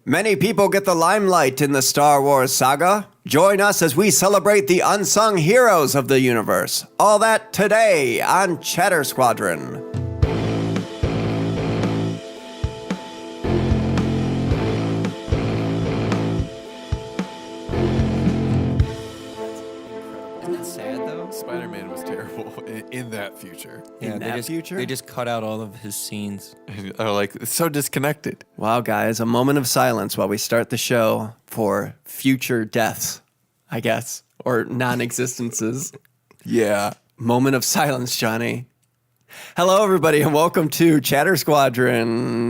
Many people get the limelight in the Star Wars saga. Join us as we celebrate the unsung heroes of the universe. All that today on Chatter Squadron. Spider-Man was terrible in that future. Yeah, in that future? They just cut out all of his scenes. Oh, like, it's so disconnected. Wow, guys, a moment of silence while we start the show for future deaths, I guess, or non-existences. Yeah. Moment of silence, Johnny. Hello, everybody, and welcome to Chatter Squadron.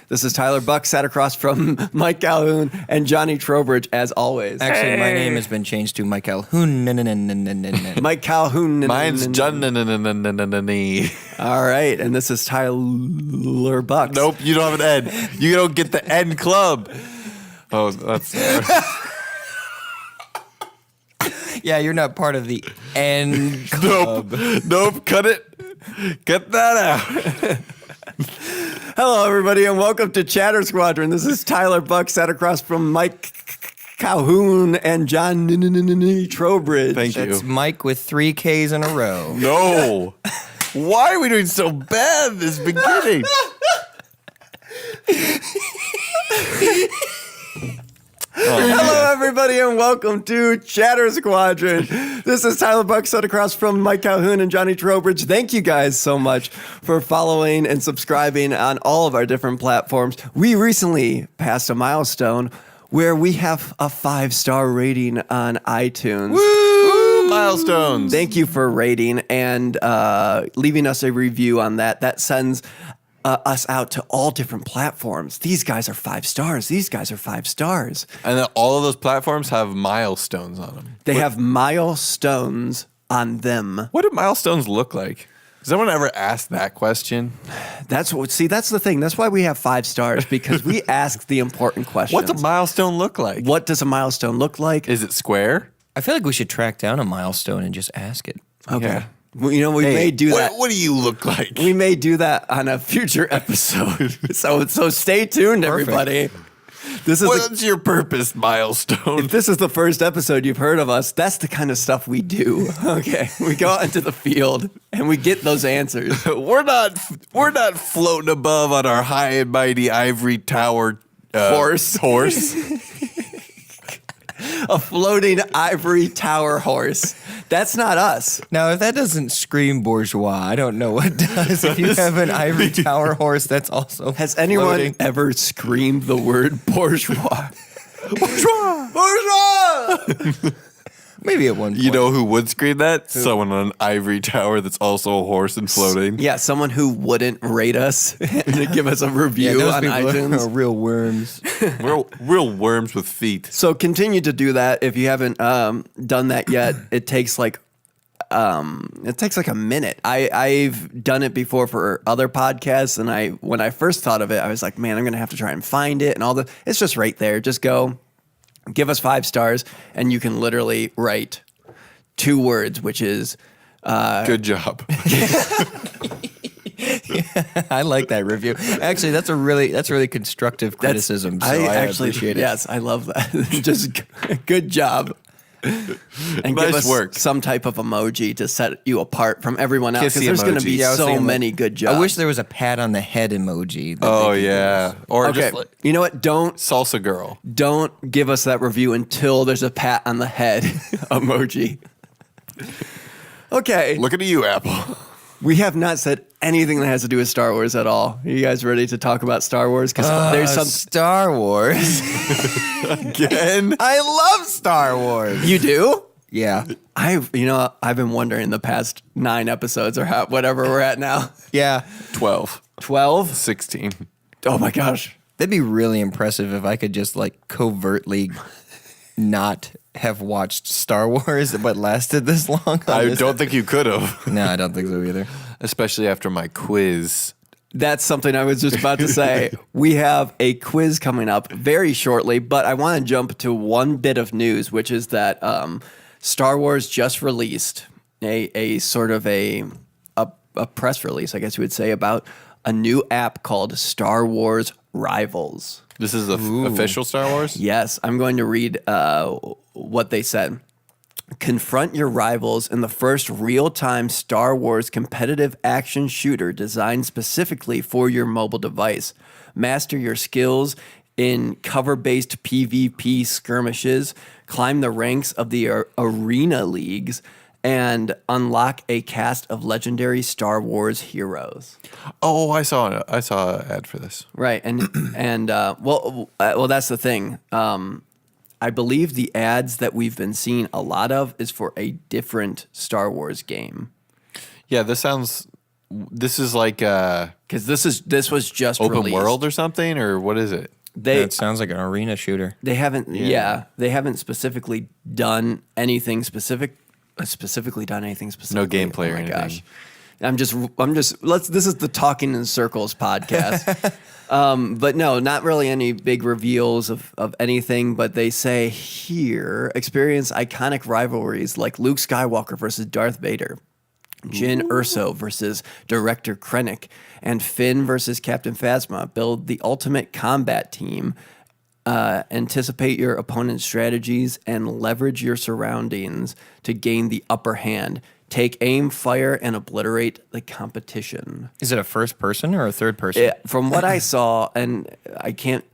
This is Tyler Buck, sat across from Mike Calhoun and Johnny Trowbridge, as always. Actually, my name has been changed to Mike Calhoun. Mike Calhoun. Mine's John. All right, and this is Tyler Buck. Nope, you don't have an N. You don't get the N club. Oh, that's... Yeah, you're not part of the N club. Nope, cut it. Cut that out. Hello, everybody, and welcome to Chatter Squadron. This is Tyler Buck, sat across from Mike Calhoun and John Trowbridge. Thank you. That's Mike with 3 Ks in a row. No. Why are we doing so bad this beginning? Hello, everybody, and welcome to Chatter Squadron. This is Tyler Buck, sat across from Mike Calhoun and Johnny Trowbridge. Thank you guys so much for following and subscribing on all of our different platforms. We recently passed a milestone where we have a 5-star rating on iTunes. Woo! Milestones. Thank you for rating and leaving us a review on that. That sends us out to all different platforms. These guys are 5 stars. These guys are 5 stars. And then all of those platforms have milestones on them. They have milestones on them. What do milestones look like? Does anyone ever ask that question? That's the thing. That's why we have 5 stars, because we ask the important questions. What's a milestone look like? What does a milestone look like? Is it square? I feel like we should track down a milestone and just ask it. Okay. Yeah. Well, you know, we may do that. What do you look like? We may do that on a future episode. so stay tuned, everybody. This is What's your purpose milestone? If this is the first episode you've heard of us, that's the kind of stuff we do. Okay, we go out into the field and we get those answers. We're not floating above on our high and mighty ivory tower horse. A floating ivory tower horse. That's not us. Now, if that doesn't scream bourgeois, I don't know what does. If you have an ivory tower horse, that's also Has anyone floating. ever screamed the word bourgeois? Bourgeois! Bourgeois! Maybe at one point. You know who would scream that? Someone on an ivory tower that's also a horse and floating. Yeah, someone who wouldn't rate us and give us a review those on people iTunes. are real worms. Real worms with feet. So continue to do that if you haven't done that yet. It takes like a minute. I've done it before for other podcasts, and when I first thought of it, I was like, man, I'm gonna have to try and find it and all the. It's just right there. Just go, give us 5 stars, and you can literally write 2 words, which is Good job. I like that review. Actually, that's really constructive criticism. So I appreciate it. Yes, I love that. Just good job. And Nice give us work. some type of emoji to set you apart from everyone else, because Kissy there's going to emoji. be Yeah, I was so thinking, many good jobs. I wish there was a pat on the head emoji. that Oh, they could yeah. Or Okay, just like you know what? Don't salsa girl. give us that review until there's a pat on the head emoji. Okay, Looking at you, Apple. we have not said anything that has to do with Star Wars at all. Are you guys ready to talk about Star Wars? Because there's some. Star Wars. Again? I love Star Wars. You do? Yeah. I've been wondering the past 9 episodes or whatever we're at now. Yeah. 12. 12? 16. Oh my gosh. That'd be really impressive if I could just like covertly not have watched Star Wars but lasted this long. I don't think you could have. No, I don't think so either. Especially after my quiz. That's something I was just about to say. We have a quiz coming up very shortly, but I want to jump to one bit of news, which is that Star Wars just released a sort of a press release, I guess you would say, about a new app called Star Wars Rivals. This is the official Star Wars? Yes, I'm going to read what they said. Confront your rivals in the first real-time Star Wars competitive action shooter designed specifically for your mobile device. Master your skills in cover-based PvP skirmishes, climb the ranks of the arena leagues, and unlock a cast of legendary Star Wars heroes. Oh, I saw an ad for this. Right, and well, that's the thing. I believe the ads that we've been seeing a lot of is for a different Star Wars game. Yeah, this is like Because this was just open released. world or something, or what is it? It sounds like an arena shooter. They haven't they haven't specifically done anything specifically done anything specific. No gameplay or anything. Gosh. I'm just this is the Talking in Circles podcast. But no, not really any big reveals of anything, but they say here, experience iconic rivalries like Luke Skywalker versus Darth Vader, Jyn Erso versus Director Krennic, and Finn versus Captain Phasma. Build the ultimate combat team. Anticipate your opponent's strategies and leverage your surroundings to gain the upper hand. Take aim, fire, and obliterate the competition. Is it a first person or a third person? From what I saw, and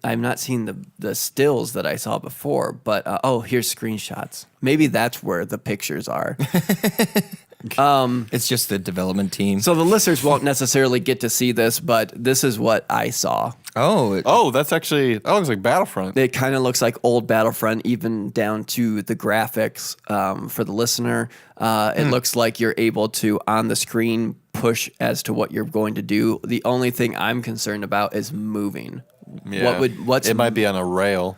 I'm not seeing the stills that I saw before, but here's screenshots. Maybe that's where the pictures are. It's just the development team. So the listeners won't necessarily get to see this, but this is what I saw. Oh, that looks like Battlefront. It kind of looks like old Battlefront, even down to the graphics. For the listener, it looks like you're able to, on the screen, push as to what you're going to do. The only thing I'm concerned about is moving. Yeah. It might be on a rail.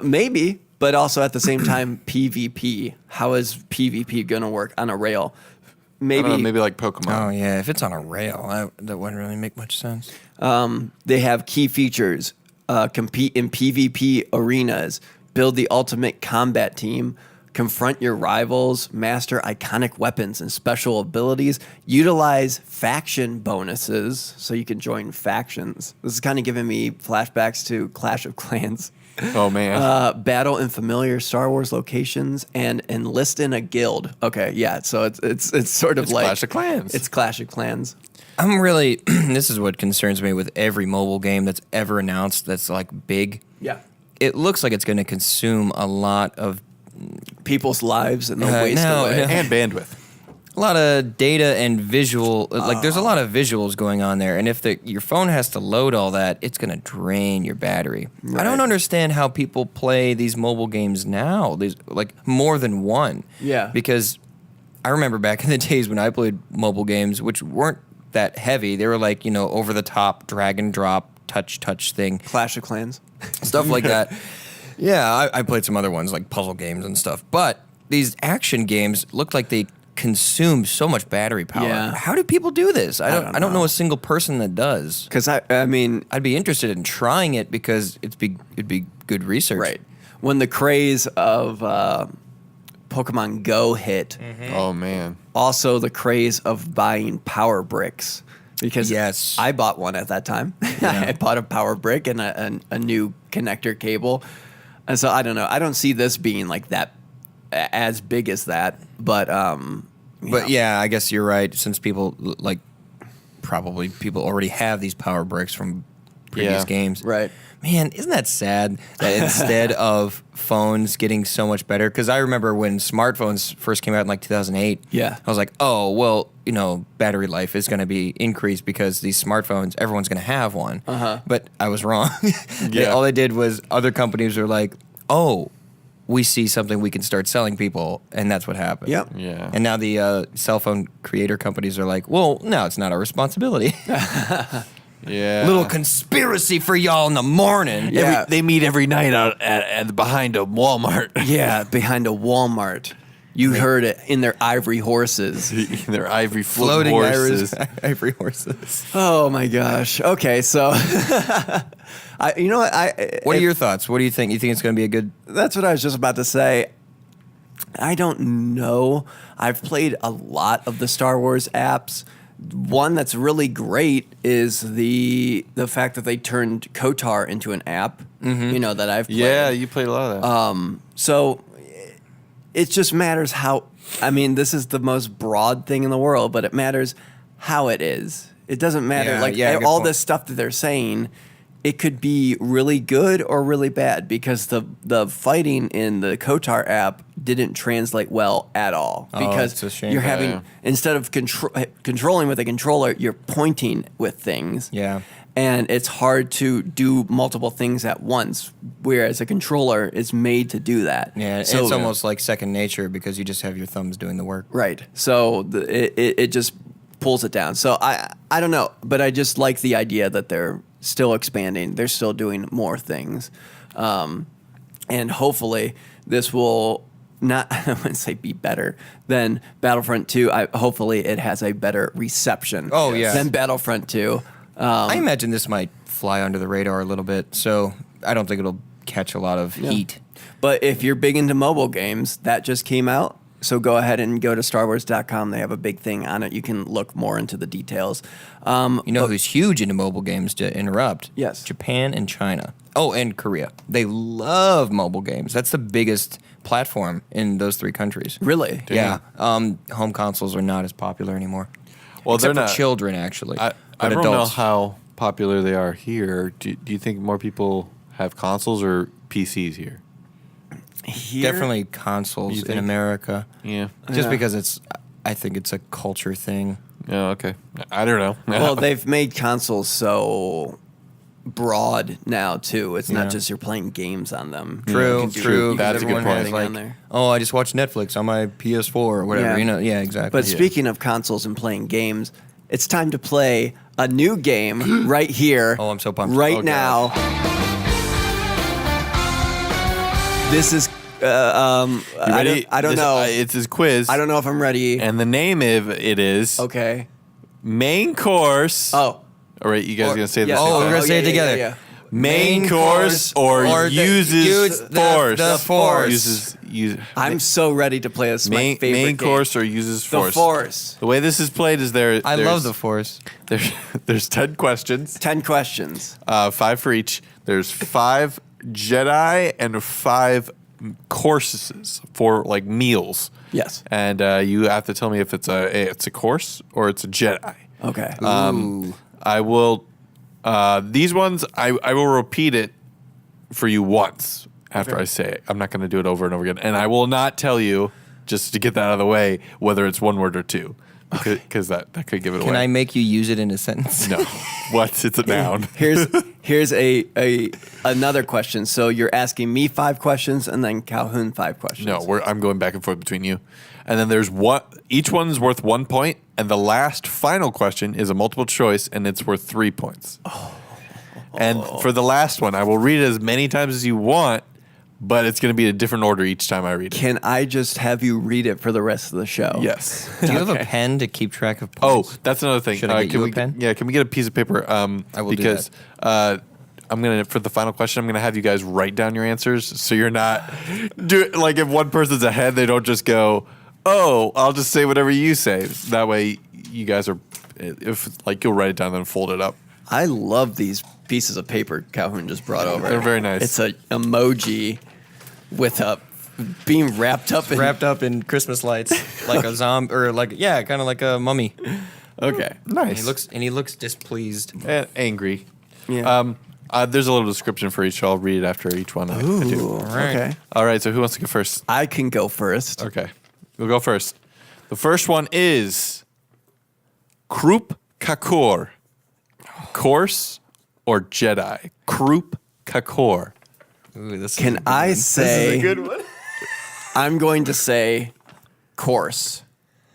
Maybe, but also at the same time, PvP. How is PvP going to work on a rail? Maybe like Pokemon. Oh, yeah. If it's on a rail, that wouldn't really make much sense. They have key features. Compete in PvP arenas. Build the ultimate combat team. Confront your rivals. Master iconic weapons and special abilities. Utilize faction bonuses so you can join factions. This is kind of giving me flashbacks to Clash of Clans. Oh, man. Battle in familiar Star Wars locations and enlist in a guild. Okay, yeah. So it's sort of like Clash of Clans. It's Clash of Clans. I'm really, this is what concerns me with every mobile game that's ever announced that's like big. Yeah. It looks like it's going to consume a lot of People's lives and they'll waste no, away. no. And bandwidth. a lot of data and visual. Like there's a lot of visuals going on there, and if your phone has to load all that, it's going to drain your battery. Right. I don't understand how people play these mobile games now. There's like more than one. Yeah. Because I remember back in the days when I played mobile games, which weren't that heavy. They were like, over the top, drag and drop, touch thing. Clash of Clans. Stuff like that. Yeah, I played some other ones like puzzle games and stuff. But these action games looked like they consume so much battery power. Yeah. How do people do this? I don't know. know a single person that does. Because I mean, I'd be interested in trying it because it'd be good research. right when the craze of Pokemon Go hit, Oh, man. also the craze of buying power bricks. Because Yes. I bought one at that time. I bought a power brick and a new connector cable. And so I don't know. I don't see this being like that as big as that. But Yeah, I guess you're right. Since people probably people already have these power bricks from previous Yeah. games. Right. Man, isn't that sad that instead of phones getting so much better? Because I remember when smartphones first came out in like 2008. Yeah. I was like, oh, well, battery life is going to be increased because these smartphones, everyone's going to have one. But I was wrong. Yeah. All they did was other companies were like, oh, we see something we can start selling people, and that's what happened. Yep. Yeah. And now the cell phone creator companies are like, well, no, it's not our responsibility. Yeah. Little conspiracy for y'all in the morning. Yeah. They meet every night out at behind a Walmart. Yeah, behind a Walmart. You heard it in their ivory horses. Their ivory floating Floating horses. ivory horses. Oh my gosh. Okay, so you know what? What are your thoughts? What do you think? You think it's going to be a good? That's what I was just about to say. I don't know. I've played a lot of the Star Wars apps. one that's really great is the fact that they turned KOTOR into an app. You know that I've played. Yeah, you played a lot of that. So it just matters how. I mean, this is the most broad thing in the world, but it matters how it is. It doesn't matter. Good all point. this stuff that they're saying, it could be really good or really bad because the fighting in the KOTOR app didn't translate well at all. Because it's a shame. you're having instead of controlling with a controller, you're pointing with things. Yeah. And it's hard to do multiple things at once, whereas a controller is made to do that. Yeah, So- it's almost like second nature because you just have your thumbs doing the work. Right. So it just pulls it down. So I don't know, but I just like the idea that they're still expanding. They're still doing more things. And hopefully this will not, I wouldn't say be better than Battlefront 2. Hopefully it has a better reception than Battlefront 2. I imagine this might fly under the radar a little bit, so I don't think it'll catch a lot of heat. But if you're big into mobile games, that just came out. So go ahead and go to StarWars.com. They have a big thing on it. You can look more into the details. You know who's huge into mobile games, to interrupt? Yes. Japan and China. Oh, and Korea. They love mobile games. That's the biggest platform in those three countries. Really? Yeah. Home consoles are not as popular anymore. Well, Except they're for not. children, actually. I But don't know adults. how popular they are here. Do you think more people have consoles or PCs here? Here? Definitely consoles You in think? America. Yeah. Just Yeah. because I think it's a culture thing. Yeah. Okay. I don't know. Well, they've made consoles so broad now too. It's Yeah. not just you're playing games on them. True, You can do- true. you can That's do a good everyone point. has Like, on there. oh, I just watched Netflix on my PS4 or whatever. Yeah. You know, yeah, exactly. But speaking of consoles and playing games, it's time to play a new game right here. Oh, I'm so pumped. Right Oh, now. This is. You ready? I don't This- know. It's his quiz. I don't know if I'm ready. And the name of it is Okay. Main Course. Oh. All right, you guys are going to say this. Oh, same we're time. gonna say it together. Main course or uses use force. the force. I'm so ready to play this. main My favorite main game. course or uses The force. Force. The way this is played is I love the Force. there's 10 questions, 10 questions. 5 for each. There's 5 Jedi and 5 courses for like meals. Yes. And you have to tell me if it's a course or it's a Jedi. Okay. I will. These ones, I will repeat it for you once after I say it. I'm not going to do it over and over again, and I will not tell you, just to get that out of the way, whether it's one word or two, because that could give it away. Can I make you use it in a sentence? No. What? It's a noun. Here's another question. So you're asking me 5 questions and then Calhoun 5 questions. No, I'm going back and forth between you, and then there's one. Each one's worth 1 point, and the last final question is a multiple choice, and it's worth 3 points. And for the last one, I will read it as many times as you want, but it's going to be a different order each time I read it. Can I just have you read it for the rest of the show? Yes. Do you have a pen to keep track of Oh, points? that's another thing. Should I get can you a we, pen? Yeah, can we get a piece of paper? I will do because I'm gonna for the final question. I'm gonna have you guys write down your answers, so you're not like if one person's ahead, they don't just go, "Oh, I'll just say whatever you say." That way, you guys are if like you'll write it down and then fold it up. I love these pieces of paper Calhoun just brought over. They're very nice. It's an emoji with a being wrapped up in. Wrapped up in Christmas lights, like a zombie, or like kind of like a mummy. Okay. Nice. And he looks displeased. And angry. Yeah. There's a little description for each. So I'll read it after each one. I do. Ooh, okay. All right. So who wants to go first? I can go first. Okay. We'll go first. The first one is Krup Kakor. Course or Jedi? Krup Kakor. Ooh, this Can I say? good one. I'm going to say course.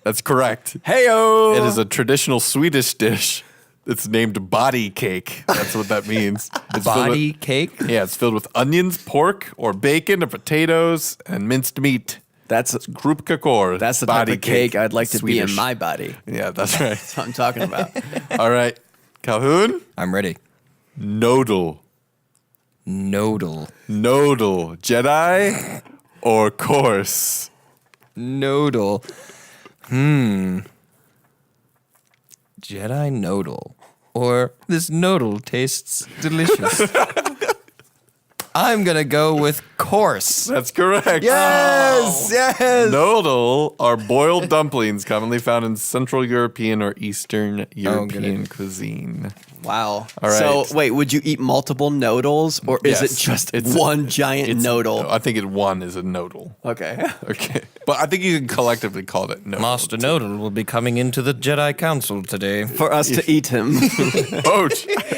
That's correct. Heyo. It is a traditional Swedish dish. It's named body cake. That's what that means. It's filled Body cake? with, yeah, it's filled with onions, pork, or bacon, or potatoes, and minced meat. That's Krup Kakor. that's the type body of cake I'd like to be in Swedish. my body. Yeah, that's right. That's what I'm talking about. All right. Calhoun? I'm ready. Nodal. Nodal. Nodal. Jedi or course? Nodal. Jedi Nodal, or this Nodal tastes delicious. I'm going to go with course. That's correct. Yes, yes. Nodal are boiled dumplings commonly found in Central European or Eastern European cuisine. Wow. All right. So wait, would you eat multiple nodals, or is Yes. it just one giant nodal? I think one is a nodal. Okay. Okay. But I think you can collectively call it nodal. Master Nodal will be coming into the Jedi Council today. For us to eat him. Oh,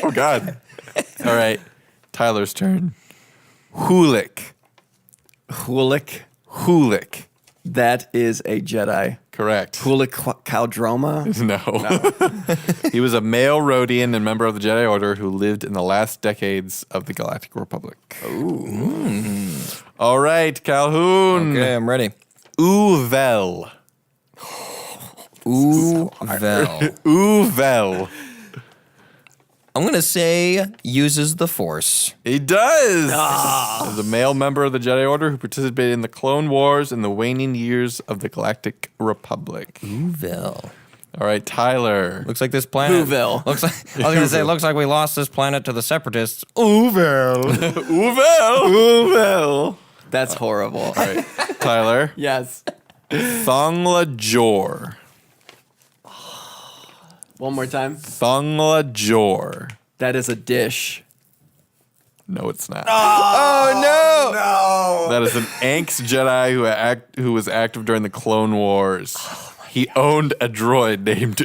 oh, God. All right. Tyler's turn. Hulik. Hulik. That is a Jedi. Correct. Hulik Caldroma? No. He was a male Rhodian and member of the Jedi Order who lived in the last decades of the Galactic Republic. Ooh. All right, Calhoun. Okay, I'm ready. Uvel. Uvel. Uvel. I'm going to say uses the Force. He does. As a male member of the Jedi Order who participated in the Clone Wars in the waning years of the Galactic Republic. Uvel. All right, Tyler. Looks like this planet. Uvel. Looks like I was going to say, looks like we lost this planet to the Separatists. Uvel. Uvel. That's horrible. All right, Tyler. Yes. Thongla Jor. One more time. Thongla Jor. That is a dish. No, it's not. Oh, no. That is an Anx Jedi who was active during the Clone Wars. He owned a droid named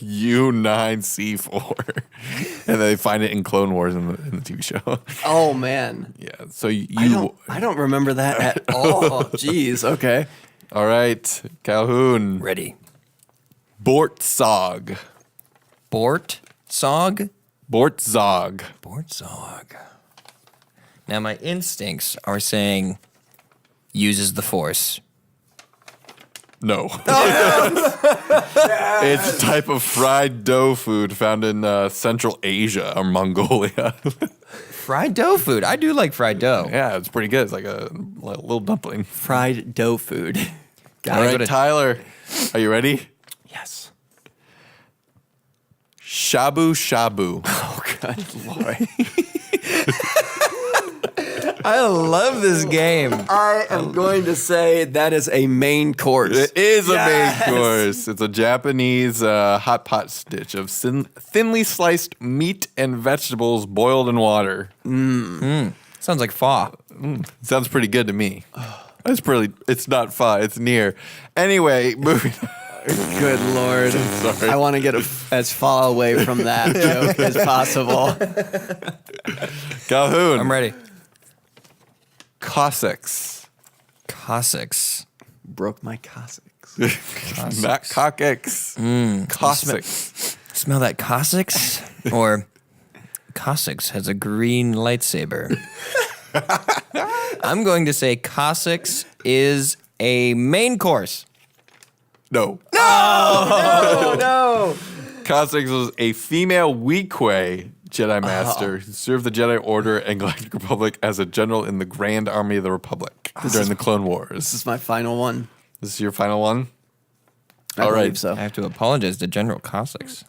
U9C4. And they find it in Clone Wars in the TV show. Oh, man. Yeah, so you... I don't remember that at all. Jeez, okay. All right, Calhoun. Ready. Bortzog. Bortzog? Bortzog. Bortzog. Now, my instincts are saying uses the Force. No. It's a type of fried dough food found in Central Asia or Mongolia. Fried dough food. I do like fried dough. Yeah, it's pretty good. It's like a little dumpling. Fried dough food. All right, Tyler, are you ready? Yes. Shabu shabu. Oh, good Lord. I love this game. I am going to say that is a main course. It is Yes. a main course. It's a Japanese hot pot dish of thinly sliced meat and vegetables boiled in water. Sounds like pho. Sounds pretty good to me. It's not far. It's near. Anyway, moving on. Good Lord. Sorry. I want to get as far away from that joke as possible. Calhoun. I'm ready. Cossacks. Cossacks. Broke my Cossacks. Not Cossacks. Cossacks. Smell that Cossacks? Or Cossacks has a green lightsaber. I'm going to say Cossacks is a main course. No. No. Cossacks was a female Weequay Jedi Master who served the Jedi Order and Galactic Republic as a general in the Grand Army of the Republic during the Clone Wars. This is my final one. This is your final one? I All right. believe so. I have to apologize to General Cossacks.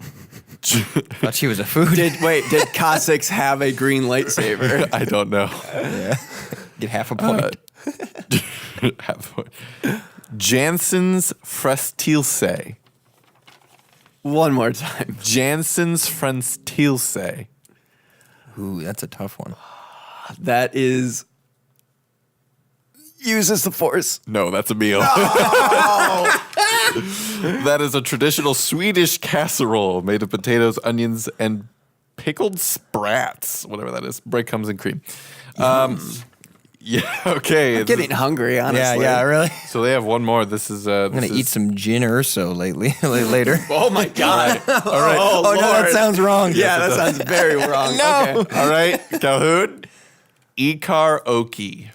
Thought she was a food. Did Cossacks have a green lightsaber? I don't know. Get half a point. Jansen's Frestilse. One more time. Jansen's Frestilse. Ooh, that's a tough one. That is uses the Force. No, that's a meal. That is a traditional Swedish casserole made of potatoes, onions, and pickled sprats, whatever that is. Breadcrumbs and cream. Yeah, okay. I'm getting hungry, honestly. Yeah, really. So they have one more. This is. I'm gonna eat some gin or so later. Oh my God. All right. Oh no, that sounds wrong. Yeah, that sounds very wrong. No. Okay. All right, Calhoun. Ikar Oki.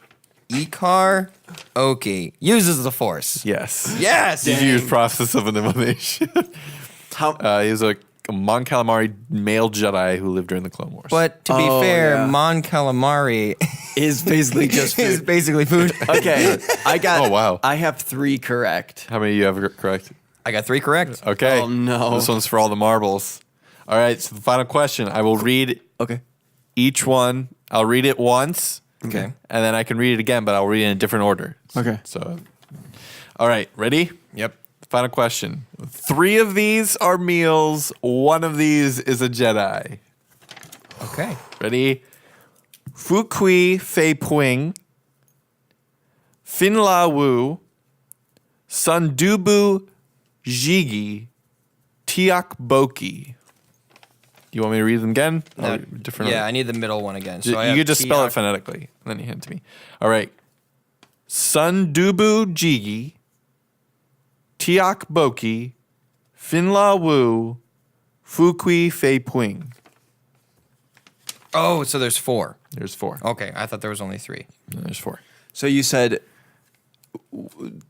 Ikar Oki uses the Force. Yes. Yes. Did you use process of elimination? How, He was a Mon Calamari male Jedi who lived during the Clone Wars. But to be Oh, fair, yeah. Mon Calamari is basically just is food. basically food. Okay, I got. Oh, wow. I have 3 correct. How many do you have correct? I got 3 correct. Okay. Oh, no. This one's for all the marbles. All right, so the final question. I will read Okay. each one. I'll read it once. Okay. And then I can read it again, but I'll read it in a different order. Okay. So, all right, ready? Yep. Final question. 3 of these are meals. 1 of these is a Jedi. Okay. Ready? Fukui Fei Puing, Fin La Wu, Sundubu Jigi, Tiak Boki. You want me to read them again? No, Or different yeah, order? I need the middle one again. You So I could just spell it Tiak- phonetically, and then you hand it to me. All right. Sundubu Jigi, Tiak Boki, Fin La Wu, Fukui Fei Puing. Oh, so there's 4. There's 4. Okay, I thought there was only 3. There's 4. So you said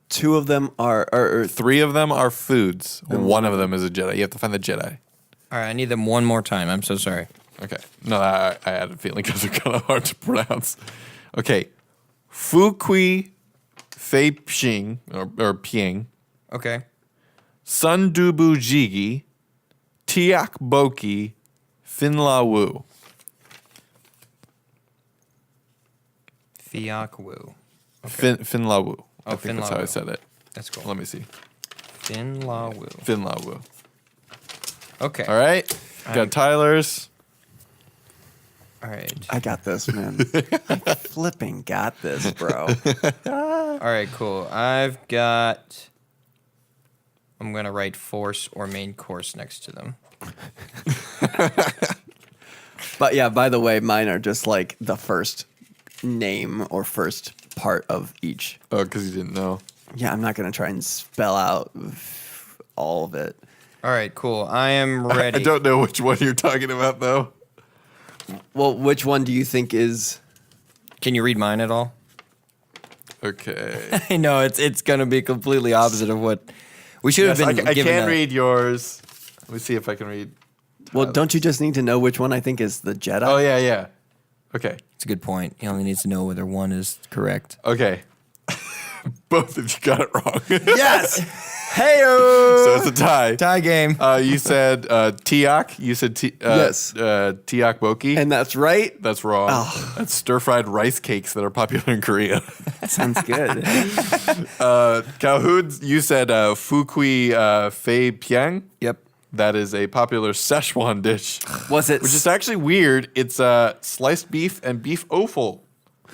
2 of them are, or 3 of them are foods. 1 of them is a Jedi. You have to find the Jedi. All right, I need them one more time. I'm so sorry. Okay. No, I had a feeling because they're kind of hard to pronounce. Okay. Fukui Fei Ping, or Ping, Okay. Sundubu Jigi, Tiak Boki, Fin La Wu. Fiak Wu. Fin La Wu. I Oh, think Fin that's La how I Wu. said it. That's cool. Let me see. Fin La Wu. Fin La Wu. Okay. All right. Got Tyler's. All right. I got this, man. I flipping got this, bro. All right, cool. I'm going to write force or main course next to them. But yeah, by the way, mine are just like the first name or first part of each. Oh, because you didn't know. Yeah, I'm not going to try and spell out all of it. All right, cool. I am ready. I don't know which one you're talking about, though. Well, which one do you think is... Can you read mine at all? Okay. I know it's going to be completely opposite of what we should have Yes, been I given. can read yours. Let me see if I can read. Well, don't you just need to know which one I think is the Jedi? Oh, yeah. Okay. It's a good point. He only needs to know whether one is correct. Okay. Both of you got it wrong. Yes! Heyo! So it's a tie. Tie game. You said Tiak. You said Yes. Tiak Boki. And that's right. That's wrong. Oh. That's stir-fried rice cakes that are popular in Korea. Sounds good. Calhoun, you said Fukui Fei Piang. Yep. That is a popular Szechuan dish, Was it... which is actually weird. It's sliced beef and beef offal.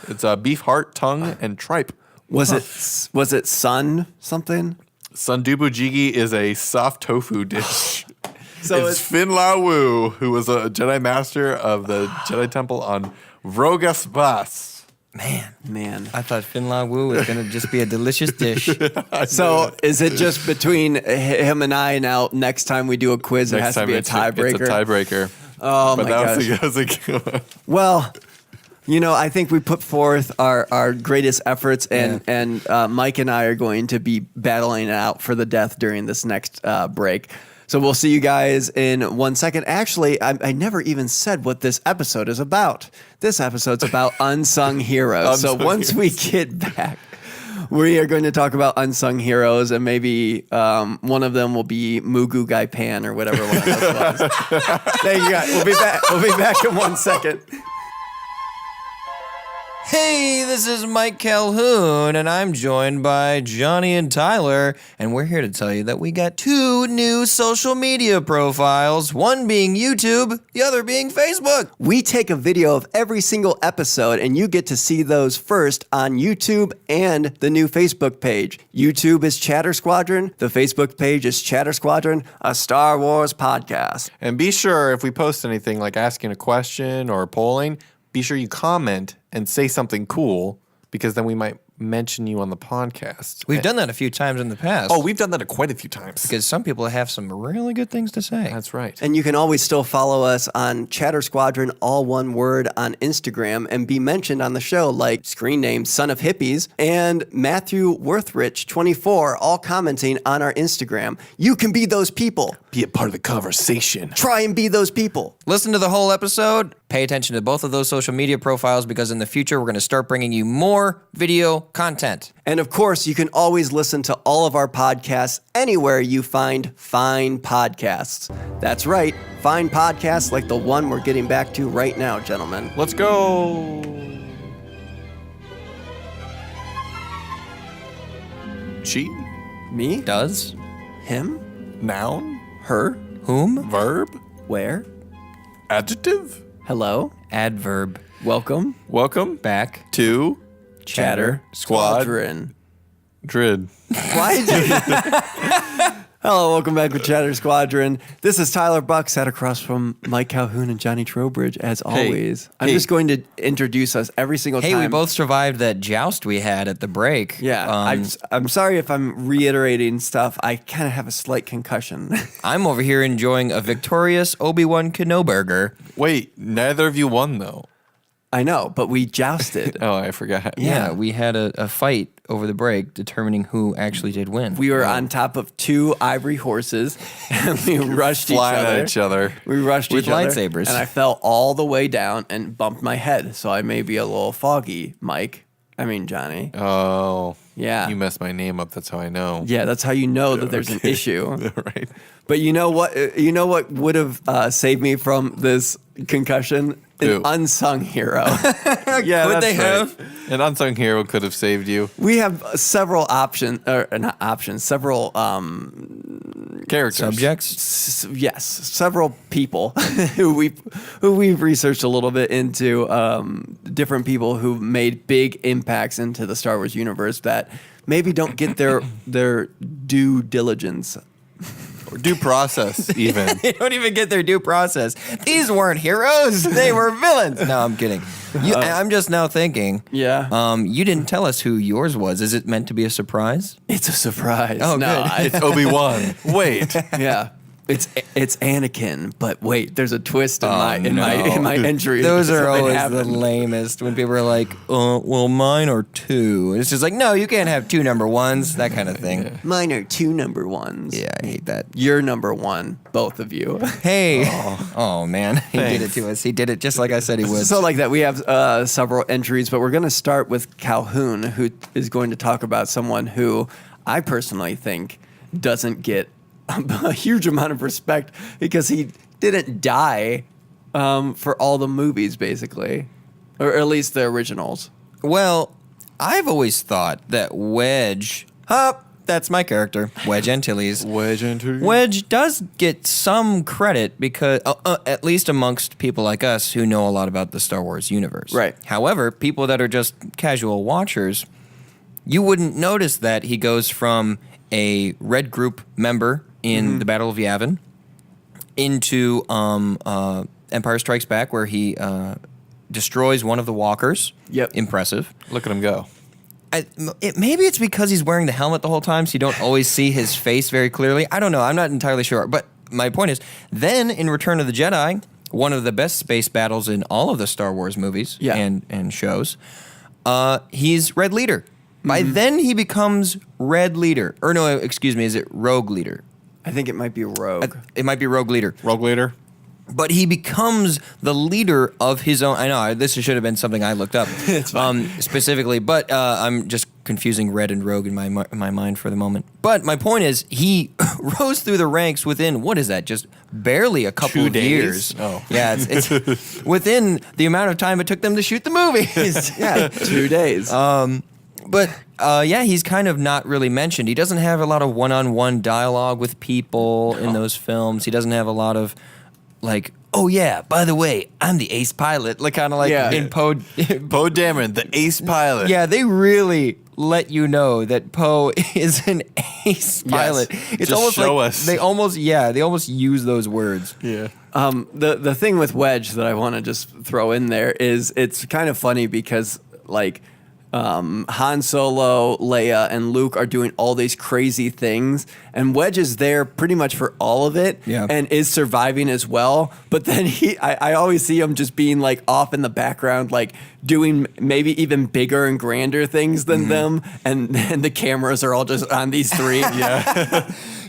It's beef heart, tongue, and tripe. Was it Sun something? Sundubu Jigi is a soft tofu dish. So it's Fin La Wu, who was a Jedi master of the Jedi Temple on Vrogas Vas. Man. I thought Fin La Wu was going to just be a delicious dish. So is it just between him and I now? Next time we do a quiz, it has to be a tiebreaker. It's a tiebreaker. Oh But my that gosh. was a good one. Well, you know, I think we put forth our greatest efforts, and Mike and I are going to be battling it out for the death during this next break. So we'll see you guys in 1 second. Actually, I never even said what this episode is about. This episode's about Unsung Heroes. So once we get back, we are going to talk about Unsung Heroes, and maybe one of them will be Mugu Gai Pan or whatever one of those was. Thank you guys. We'll be back. We'll be back in 1 second. Hey, this is Mike Calhoun, and I'm joined by Johnny and Tyler, and we're here to tell you that we got 2 new social media profiles, one being YouTube, the other being Facebook. We take a video of every single episode, and you get to see those first on YouTube and the new Facebook page. YouTube is Chatter Squadron. The Facebook page is Chatter Squadron, a Star Wars podcast. And be sure if we post anything like asking a question or polling, be sure you comment and say something cool, because then we might mention you on the podcast. We've done that a few times in the past. Oh, we've done that quite a few times. because some people have some really good things to say. That's right. And you can always still follow us on Chatter Squadron, all one word, on Instagram, and be mentioned on the show, like screen name Son of Hippies and Matthew Worthrich24, all commenting on our Instagram. You can be those people. Be a part of the conversation. Try and be those people. Listen to the whole episode pay attention to both of those social media profiles because in the future, we're going to start bringing you more video content. And of course, you can always listen to all of our podcasts anywhere you find fine podcasts. That's right, fine podcasts like the one we're getting back to right now, gentlemen. Let's go. She, Me? Does? Him? noun, Her? Whom? verb, Where? adjective. Hello? Adverb. Welcome? Welcome Back. to Chatter Squad. Squadron. Drid. Why did Hello, welcome back to Chatter Squadron. This is Tyler Buck, sat across from Mike Calhoun and Johnny Trowbridge, as always. I'm just going to introduce us every single Hey, time. we both survived that joust we had at the break. Yeah, I'm sorry if I'm reiterating stuff. I kind of have a slight concussion. I'm over here enjoying a victorious Obi-Wan Kenobi burger. Wait, neither of you won though. I know, but we jousted. Oh, I forgot. Yeah, we had a fight over the break determining who actually did win. We were on top of two ivory horses, and we rushed Flying at each other. We rushed With each other, lightsabers. and I fell all the way down and bumped my head. So I may be a little foggy, Mike. I mean, Johnny. Oh, Yeah. You messed my name up. That's how I know. Yeah, that's how you know that there's an issue. Right. But you know what? You know what would have saved me from this concussion? An Who? unsung hero. Yeah, Could that's they right. have? An unsung hero could have saved you. We have several options, or not options, several Characters. Subjects? yes, several people who we've researched a little bit into different people who made big impacts into the Star Wars universe that maybe don't get their due diligence. Or due process, even. They don't even get their due process. These weren't heroes. They were villains. No, I'm kidding. I'm just now thinking. Yeah. You didn't tell us who yours was. Is it meant to be a surprise? It's a surprise. Oh, no, good. It's Obi-Wan. Wait. yeah. It's Anakin, but wait, there's a twist in my entry. Those are Something always happened. the lamest when people are like, well, mine are two. It's just like, no, you can't have two number ones, that kind of thing. Mine are two number ones. Yeah, I hate that. You're number one, both of you. Hey. Oh man. He did it Thanks. to us. He did it just like I said he would. So like that, we have several entries, but we're going to start with Calhoun, who is going to talk about someone who I personally think doesn't get a huge amount of respect because he didn't die for all the movies, basically, or at least the originals. Well, I've always thought that Wedge, that's my character, Wedge Antilles. Wedge does get some credit because, at least amongst people like us who know a lot about the Star Wars universe. Right. However, people that are just casual watchers, you wouldn't notice that he goes from a Red Group member in the Battle of Yavin into Empire Strikes Back, where he destroys one of the walkers. Yep. Impressive. Look at him go. Maybe it's because he's wearing the helmet the whole time, so you don't always see his face very clearly. I don't know. I'm not entirely sure. But my point is, then in Return of the Jedi, one of the best space battles in all of the Star Wars movies and shows, he's Red Leader. By then, he becomes Red Leader. Or no, excuse me, is it Rogue Leader? I think it might be Rogue. It might be Rogue Leader. Rogue leader. But he becomes the leader of his own. I know this should have been something I looked up specifically, but I'm just confusing Red and Rogue in my mind for the moment. But my point is, he rose through the ranks within what is that? Just barely a couple 2 of days? years. Oh. Yeah, it's within the amount of time it took them to shoot the movies. Yeah, 2 days. But he's kind of not really mentioned. He doesn't have a lot of one-on-one dialogue with people in those films. He doesn't have a lot of like, oh yeah, by the way, I'm the ace pilot. Like kind of like in Poe. Poe Dameron, the ace pilot. Yeah, they really let you know that Poe is an ace pilot. It's Just almost show like us. they almost use those words. Yeah. The thing with Wedge that I want to just throw in there is it's kind of funny because like Han Solo, Leia, and Luke are doing all these crazy things, and Wedge is there pretty much for all of it, and is surviving as well. But then I always see him just being like off in the background, like doing maybe even bigger and grander things than them, and the cameras are all just on these three.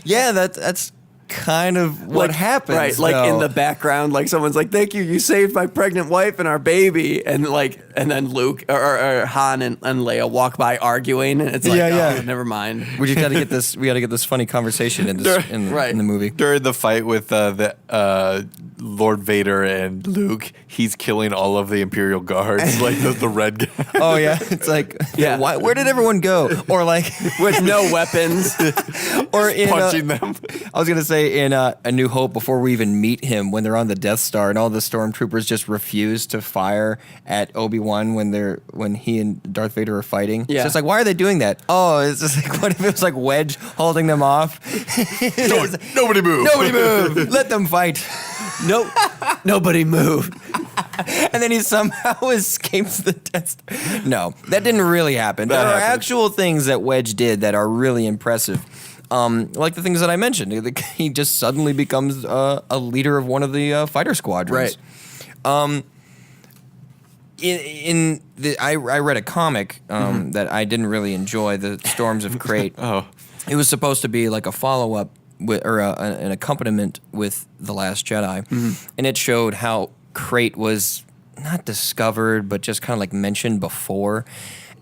Yeah, that's kind of what happens. Right, like in the background, like someone's like, "Thank you, you saved my pregnant wife and our baby," and then Luke or Han and Leia walk by arguing, and it's like, oh, never mind. We just got to get this. We got to get this funny conversation in the movie. During the fight with Lord Vader and Luke, he's killing all of the Imperial guards, like the red guy. Oh yeah, it's like, where did everyone go? Or like with no weapons, or in punching them. I was gonna say in A New Hope, before we even meet him, when they're on the Death Star and all the stormtroopers just refuse to fire at Obi-Wan when he and Darth Vader are fighting. Yeah. So it's like, why are they doing that? Oh, it's just like, what if it was like Wedge holding them off? Nobody move. Nobody move. Let them fight. Nope. Nobody moved. And then he somehow escapes the Death Star. No, that didn't really happen. There are actual things that Wedge did that are really impressive. Like the things that I mentioned. He just suddenly becomes a leader of one of the fighter squadrons. Right. I read a comic that I didn't really enjoy, The Storms of Crate. It was supposed to be like a follow-up or an accompaniment with The Last Jedi. And it showed how Crate was not discovered, but just kind of like mentioned before.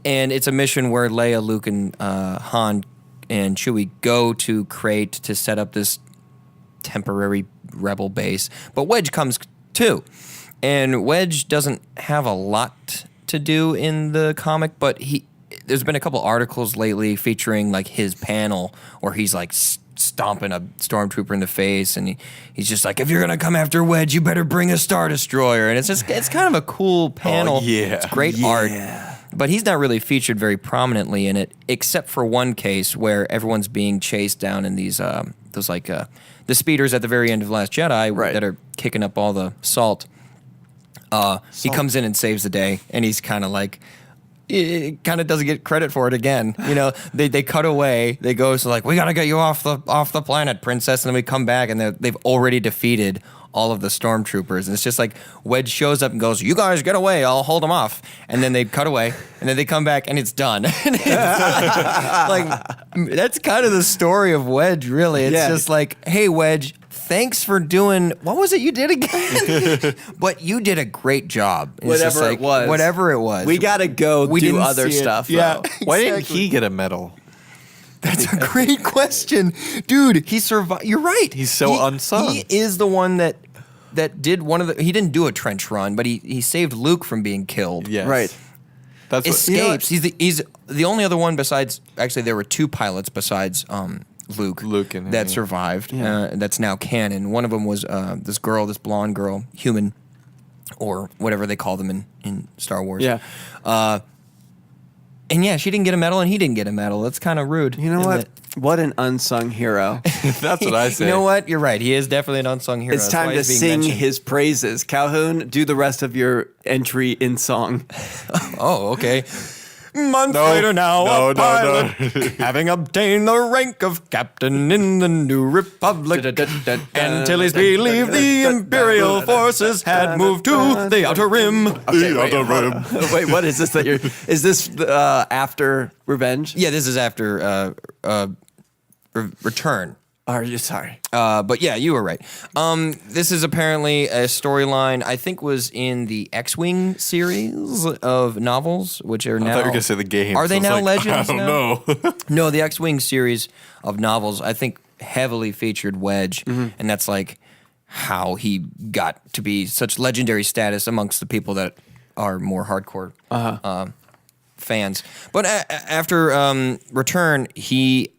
And it's a mission where Leia, Luke, and Han and Chewie go to Crate to set up this temporary rebel base. But Wedge comes too. And Wedge doesn't have a lot to do in the comic, but there's been a couple articles lately featuring like his panel where he's like stomping a stormtrooper in the face, and he's just like, if you're gonna come after Wedge, you better bring a Star Destroyer. And it's kind of a cool panel. Oh, yeah. It's great art. But he's not really featured very prominently in it, except for one case where everyone's being chased down in these the speeders at the very end of Last Jedi that are kicking up all the salt. He comes in and saves the day, and he's kind of like, it kind of doesn't get credit for it again. You know, they cut away. They go, so like, we got to get you off the planet, princess. And then we come back, and they've already defeated all of the stormtroopers. And it's just like Wedge shows up and goes, you guys get away, I'll hold them off. And then they cut away, and then they come back, and it's done. And it's like, that's kind of the story of Wedge, really. It's just like, hey, Wedge, thanks for doing, what was it you did again? But you did a great job. Whatever it was. We got to go do other stuff. Yeah. Why didn't he get a medal? That's a great question. Dude, he survived. You're right. He's so unsung. He is the one that did one of the, he didn't do a trench run, but he saved Luke from being killed. Yes. Right. That's escapes. He's the only other one besides, actually there were two pilots besides Luke and that survived. That's now canon. One of them was this blonde girl, human, or whatever they call them in Star Wars. Yeah. And yeah, she didn't get a medal, and he didn't get a medal. That's kind of rude. You know what? What an unsung hero. That's what I say. You know what? You're right. He is definitely an unsung hero. It's time to sing his praises. Calhoun, do the rest of your entry in song. Oh, okay. Months later now, pilot, having obtained the rank of captain in the New Republic. Antilles believed the Imperial forces had moved to the Outer Rim. Wait, what is this that you're... Is this after Revenge? Yeah, this is after Return. Are you sorry? But yeah, you were right. This is apparently a storyline I think was in the X-Wing series of novels, which are now... I thought you were going to say the game. Are they now legends? I don't know. No, the X-Wing series of novels I think heavily featured Wedge, and that's like how he got to be such legendary status amongst the people that are more hardcore fans. But after Return, he...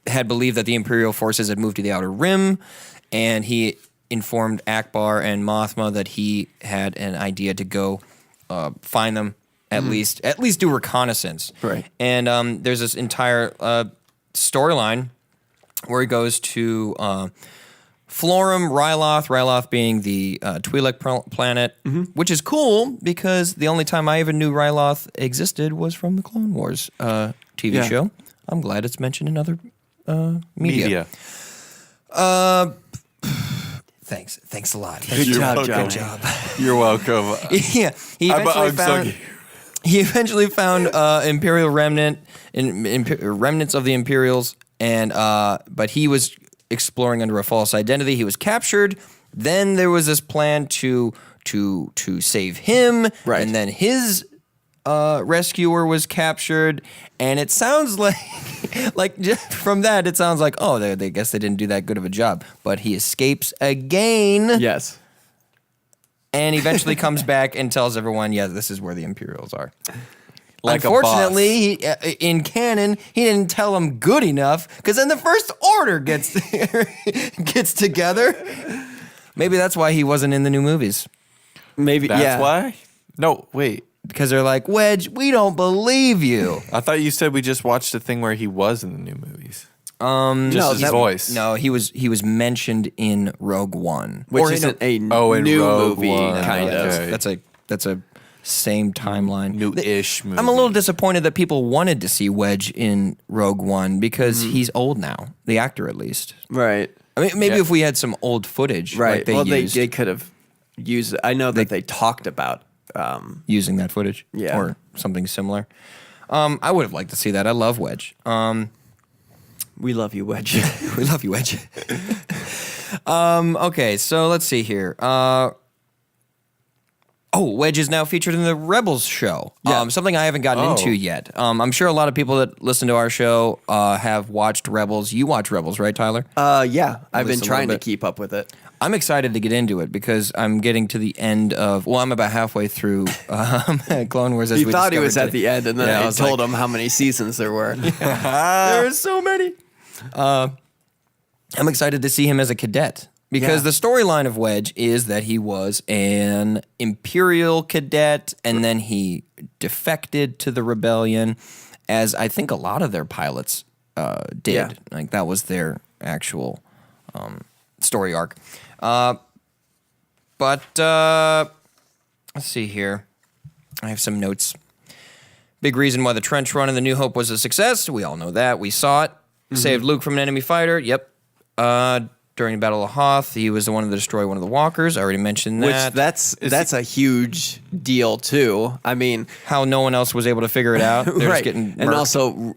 had believed that the Imperial forces had moved to the Outer Rim, and he informed Akbar and Mothma that he had an idea to go find them, at least do reconnaissance. Right. And there's this entire storyline where he goes to Florum, Ryloth being the Twi'lek planet, which is cool because the only time I even knew Ryloth existed was from the Clone Wars TV show. I'm glad it's mentioned in other media. Thanks a lot. Good job, John. Good job. You're welcome. Yeah, he eventually found Imperial remnants of the Imperials, and but he was exploring under a false identity. He was captured. Then there was this plan to save him, Right. and then his rescuer was captured. And it sounds like, just from that, it sounds like, oh, they guess they didn't do that good of a job. But he escapes again. Yes. And eventually comes back and tells everyone, yeah, this is where the Imperials are. Like a Unfortunately, in canon, he didn't tell them good enough, because then the First Order gets together. Maybe that's why he wasn't in the new movies. Maybe. That's why? No, wait. Because they're like, Wedge, we don't believe you. I thought you said we just watched a thing where he was in the new movies. No, Just his voice. No, he was mentioned in Rogue One, Which isn't a in new Rogue movie, One. kind of. Okay. That's a same timeline. New-ish movie. I'm a little disappointed that people wanted to see Wedge in Rogue One because he's old now, the actor at least. Right. I mean, maybe Yeah. if we had some old footage, Right. like they used, they could have used it. I know that they talked about. using that footage, Yeah. or something similar. I would have liked to see that. I love Wedge. We love you, Wedge. We love you, Wedge. Okay, so let's see here. Wedge is now featured in the Rebels show. Yeah. Something I haven't gotten into yet. I'm sure a lot of people that listen to our show have watched Rebels. You watch Rebels, right, Tyler? Yeah. I've been least a trying to little bit. keep up with it. I'm excited to get into it because I'm getting to the end of. Well, I'm about halfway through Clone Wars. As He we thought he discovered was at today. the end, and then Yeah, I I was told like- him how many seasons there were. There are so many. I'm excited to see him as a cadet because Yeah. the storyline of Wedge is that he was an Imperial cadet and then he defected to the rebellion, as I think a lot of their pilots did. Yeah. Like that was their actual story arc. But let's see here. I have some notes. Big reason why the trench run in The New Hope was a success. We all know that. We saw it. Saved Luke from an enemy fighter. Yep. During the Battle of Hoth, he was the one to destroy one of the walkers. I already mentioned that. Which that's a huge deal too. I mean, How no one else was able to figure it out. They're just right. getting And murked. also,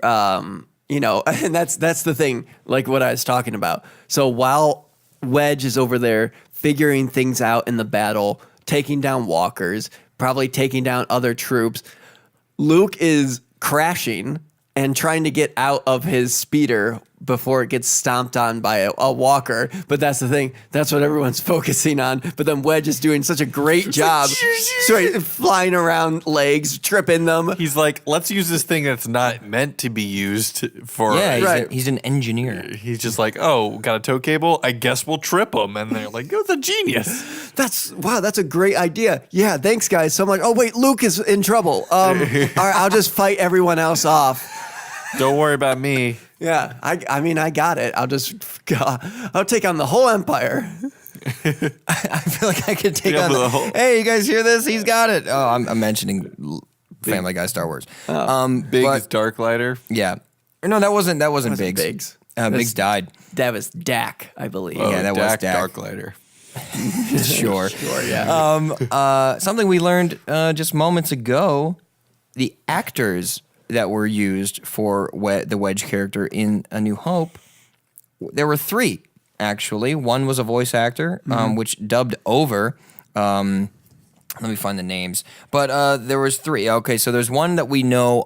and that's the thing, like what I was talking about. So while Wedge is over there figuring things out in the battle, taking down walkers, probably taking down other troops, Luke is crashing and trying to get out of his speeder before it gets stomped on by a walker. But that's the thing. That's what everyone's focusing on. But then Wedge is doing such a great job. Flying around legs, tripping them. He's like, let's use this thing that's not meant to be used for. Yeah, Right. he's an engineer. He's just like, oh, got a tow cable? I guess we'll trip him. And they're like, you're the genius. That's a great idea. Yeah, thanks guys. So I'm like, oh wait, Luke is in trouble. All right, I'll just fight everyone else off. Don't worry about me. Yeah, I mean, I got it. I'll take on the whole empire. I feel like I could take Yeah, on but the whole- Hey, you guys hear this? He's got it. Oh, I'm mentioning Family Guy Star Wars. Big but, dark lighter. yeah. Or no, that wasn't Biggs. Biggs. Biggs died. That was Dak, I believe. Yeah, that was Dak. dark lighter. Sure. Yeah. Something we learned just moments ago, the actors that were used for the Wedge character in A New Hope, there were three, actually. One was a voice actor, which dubbed over. Let me find the names. But there was three. Okay, so there's one that we know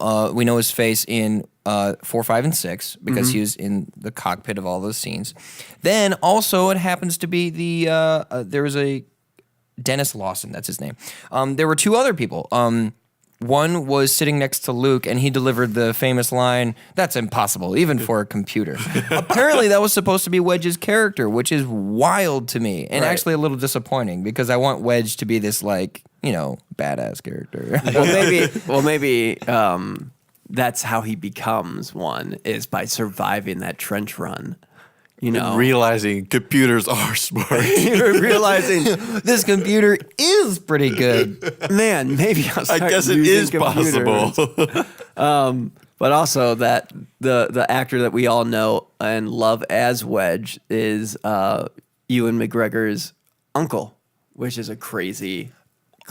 his face in 4, 5, and 6 because he was in the cockpit of all those scenes. Then also it happens to be there was a Denis Lawson, that's his name. There were two other people. One was sitting next to Luke, and he delivered the famous line, "That's impossible, even for a computer." Apparently, that was supposed to be Wedge's character, which is wild to me, and Right. actually a little disappointing because I want Wedge to be this, like, badass character. Well, maybe that's how he becomes one, is by surviving that trench run. Realizing computers are smart. Realizing, This computer is pretty good. man, maybe I'll I start guess it using is computers. possible. But also that the actor that we all know and love as Wedge is Ewan McGregor's uncle, which is a crazy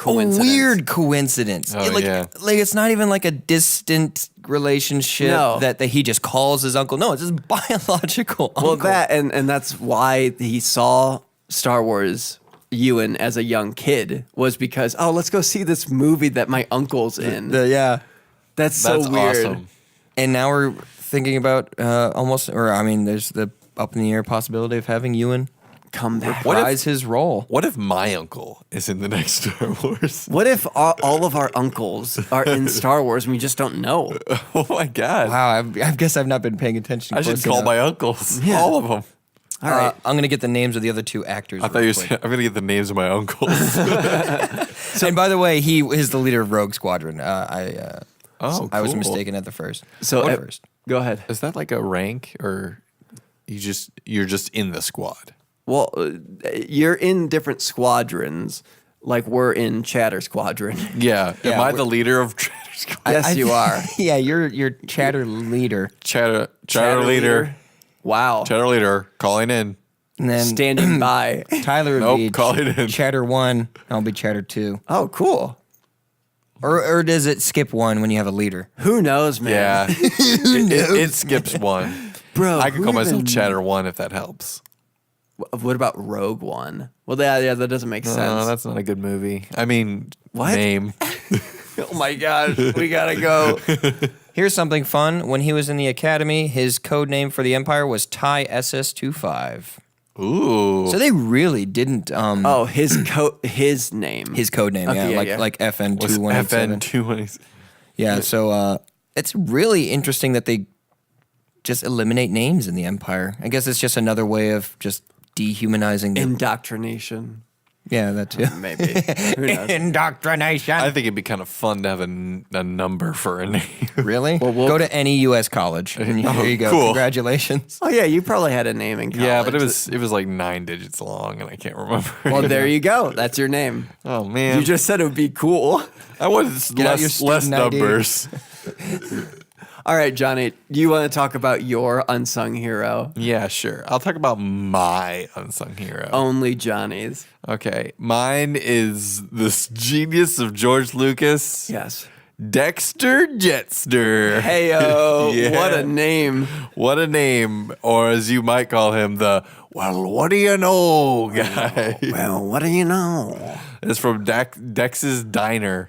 weird coincidence. Oh, yeah. Like it's not even like a distant relationship that he just calls his uncle. No, it's his biological uncle. Well, that and that's why he saw Star Wars Ewan as a young kid, was because, let's go see this movie that my uncle's in. That's so weird. Awesome. And now we're thinking about there's the up in the air possibility of having Ewan come back. reprise his role. What if my uncle is in the next Star Wars? What if all of our uncles are in Star Wars and we just don't know? Oh my God. Wow, I guess I've not been paying attention. I should call my uncles. Yeah. All of them. All right. I'm going to get the names of the other two actors. I thought you were saying, I'm going to get the names of my uncles. And by the way, he is the leader of Rogue Squadron. I was cool. mistaken at the first. First. Go ahead. Is that like a rank, or you're just in the squad? Well, you're in different squadrons. Like we're in Chatter Squadron. Yeah. Am I we're- the leader of Chatter Squad? Yes, you are. Yeah, you're Chatter leader. Chatter leader. Wow. Chatter leader calling in. And then Standing by. Tyler would Nope, be call it in. Chatter 1. I'll be Chatter 2. Oh, cool. Or does it skip 1 when you have a leader? Who knows, man? Yeah. it skips one. Bro, I could who call myself even- Chatter 1 if that helps. What about Rogue One? Well, yeah, that doesn't make sense. No, that's not a good movie. I mean, What? name. Oh my gosh, we gotta go. Here's something fun. When he was in the academy, his code name for the Empire was TIE SS-25. Ooh. So they really didn't. His name. His code name, Okay, yeah, like Was FN2187. FN2187. Yeah, so it's really interesting that they just eliminate names in the Empire. I guess it's just another way of just dehumanizing them. Indoctrination. Yeah, that too. Maybe. Who knows? Indoctrination. I think it'd be kind of fun to have a number for a name. Really? Well, Go to any U.S. college. And here you go. Cool. Congratulations. Oh yeah, you probably had a name in college. Yeah, but it was like 9 digits long, and I can't remember. Well, there you go. That's your name. Oh man, You just said it would be cool. I wanted Get out your less student ID. numbers. All right, Johnny, you want to talk about your unsung hero? Yeah, sure. I'll talk about my unsung hero. Only Johnny's. Okay, mine is this genius of George Lucas, Yes. Dexter Jettster. Heyo, Yeah. what a name. What a name, or as you might call him, the "well, what do you know" guy. Well, what do you know? It's from Dex's Diner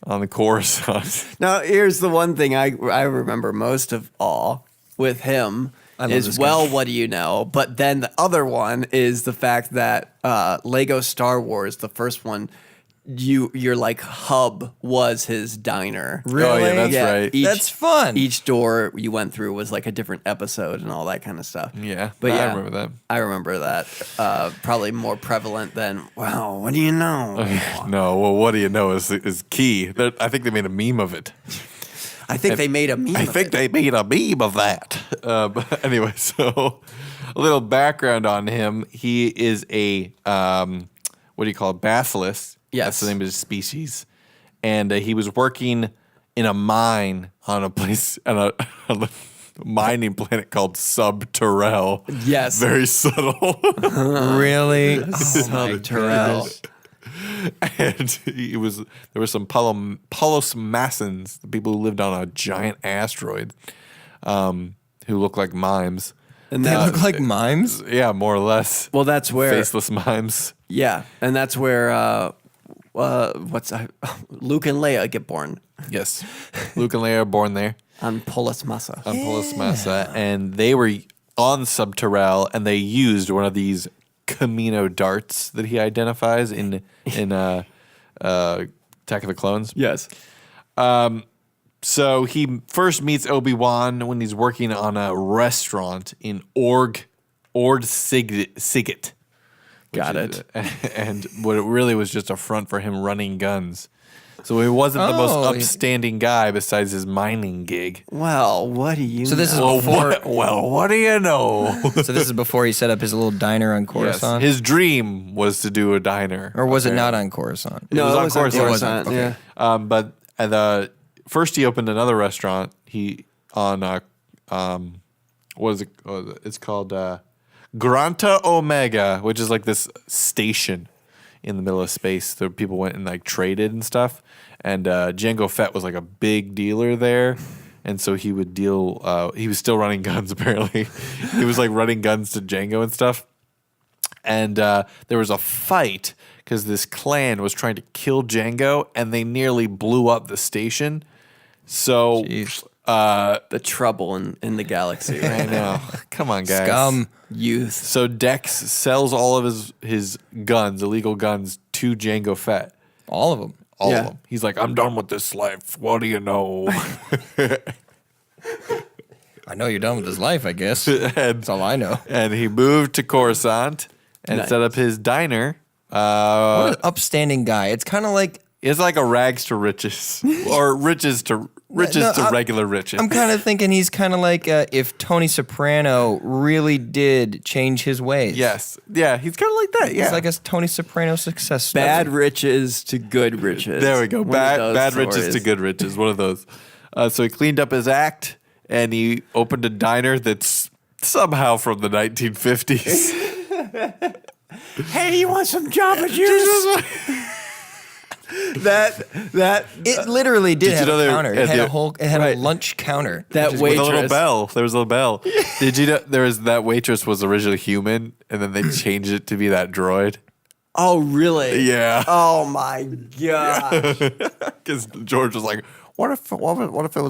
on the Coruscant. Now, here's the one thing I remember most of all with him love is, this guy. well, what do you know? But then the other one is the fact that Lego Star Wars, the first one, your like hub was his diner. Oh, yeah, that's right. That's fun. Each door you went through was like a different episode and all that kind of stuff. Yeah, But I yeah, remember that. I remember that. Probably more prevalent than, wow, what do you know? No, well, what do you know is key. I think they made a meme of it. I think they made a meme I of think it. they made a meme of that. But anyway, so a little background on him. He is a, what do you call it, basilisk. Yes. That's the name of his species. And he was working in a mine on a place, on a mining planet called Sub-Terrell. Yes. Very subtle. Really? Terrell. And there were some Polosmassons, the people who lived on a giant asteroid, who look like mimes. And They that, look like mimes? Yeah, more or less. well, that's where, Faceless mimes. yeah, and that's where, Luke and Leia get born Yes. Luke and Leia are born there on Polis Massa. on Polis Massa, and they were on Sub-Terrell, and they used one of these Camino darts that he identifies in Attack of the Clones. Yes. So he first meets Obi-Wan when he's working on a restaurant in Ord Sigget. Got it. And what it really was just a front for him running guns. So he wasn't the most Oh, upstanding guy besides his mining gig. Well, what do you So this is know? before. What do you know? So this is before he set up his little diner on Yes. Coruscant, His dream was to do a diner. or was it not on Coruscant? No, was it on was on Coruscant. Coruscant. It wasn't. Yeah. But first he opened another restaurant. What is it? It's called Granta Omega, which is like this station in the middle of space. So people went and like traded and stuff. And Jango Fett was like a big dealer there. And so he would deal, he was still running guns apparently. He was like running guns to Jango and stuff. And there was a fight because this clan was trying to kill Jango and they nearly blew up the station. So the trouble in the galaxy. I know. Come on, guys. Scum. Youth. So Dex sells all of his guns, illegal guns, to Jango Fett. All of them. All of them. He's like, I'm done with this life. What do you know? I know you're done with this life, I guess. That's all I know. And he moved to Coruscant and Nice. set up his diner. What an upstanding guy. It's kind of like It's like a rags to riches, or riches to regular riches. I'm kind of thinking he's kind of like if Tony Soprano really did change his ways. Yes, yeah, he's kind of like that. Yeah, It's like a Tony Soprano success story. Bad riches to good riches. there we go. One of those Bad riches stories. to good riches. One of those. So he cleaned up his act and he opened a diner that's somehow from the 1950s. Hey, you want some Jamba Juice? that It literally did you have know a there- counter. It at had the- a whole. It had right. a lunch counter. that With a little waitress. bell. There was a little bell. Did you know that waitress was originally human and then they changed it to be that droid? Oh, really? Yeah. Oh my god. Because George was like, what if it was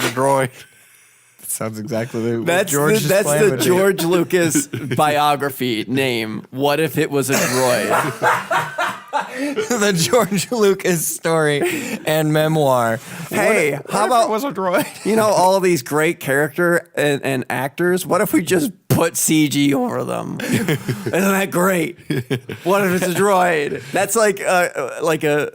a droid? Sounds exactly like That's the George Lucas biography name. What if it was a droid? the George Lucas story and memoir. Hey, how about was a droid? you know all these great character and actors? What if we just put CG over them? Isn't that great? What if it's a droid? That's like a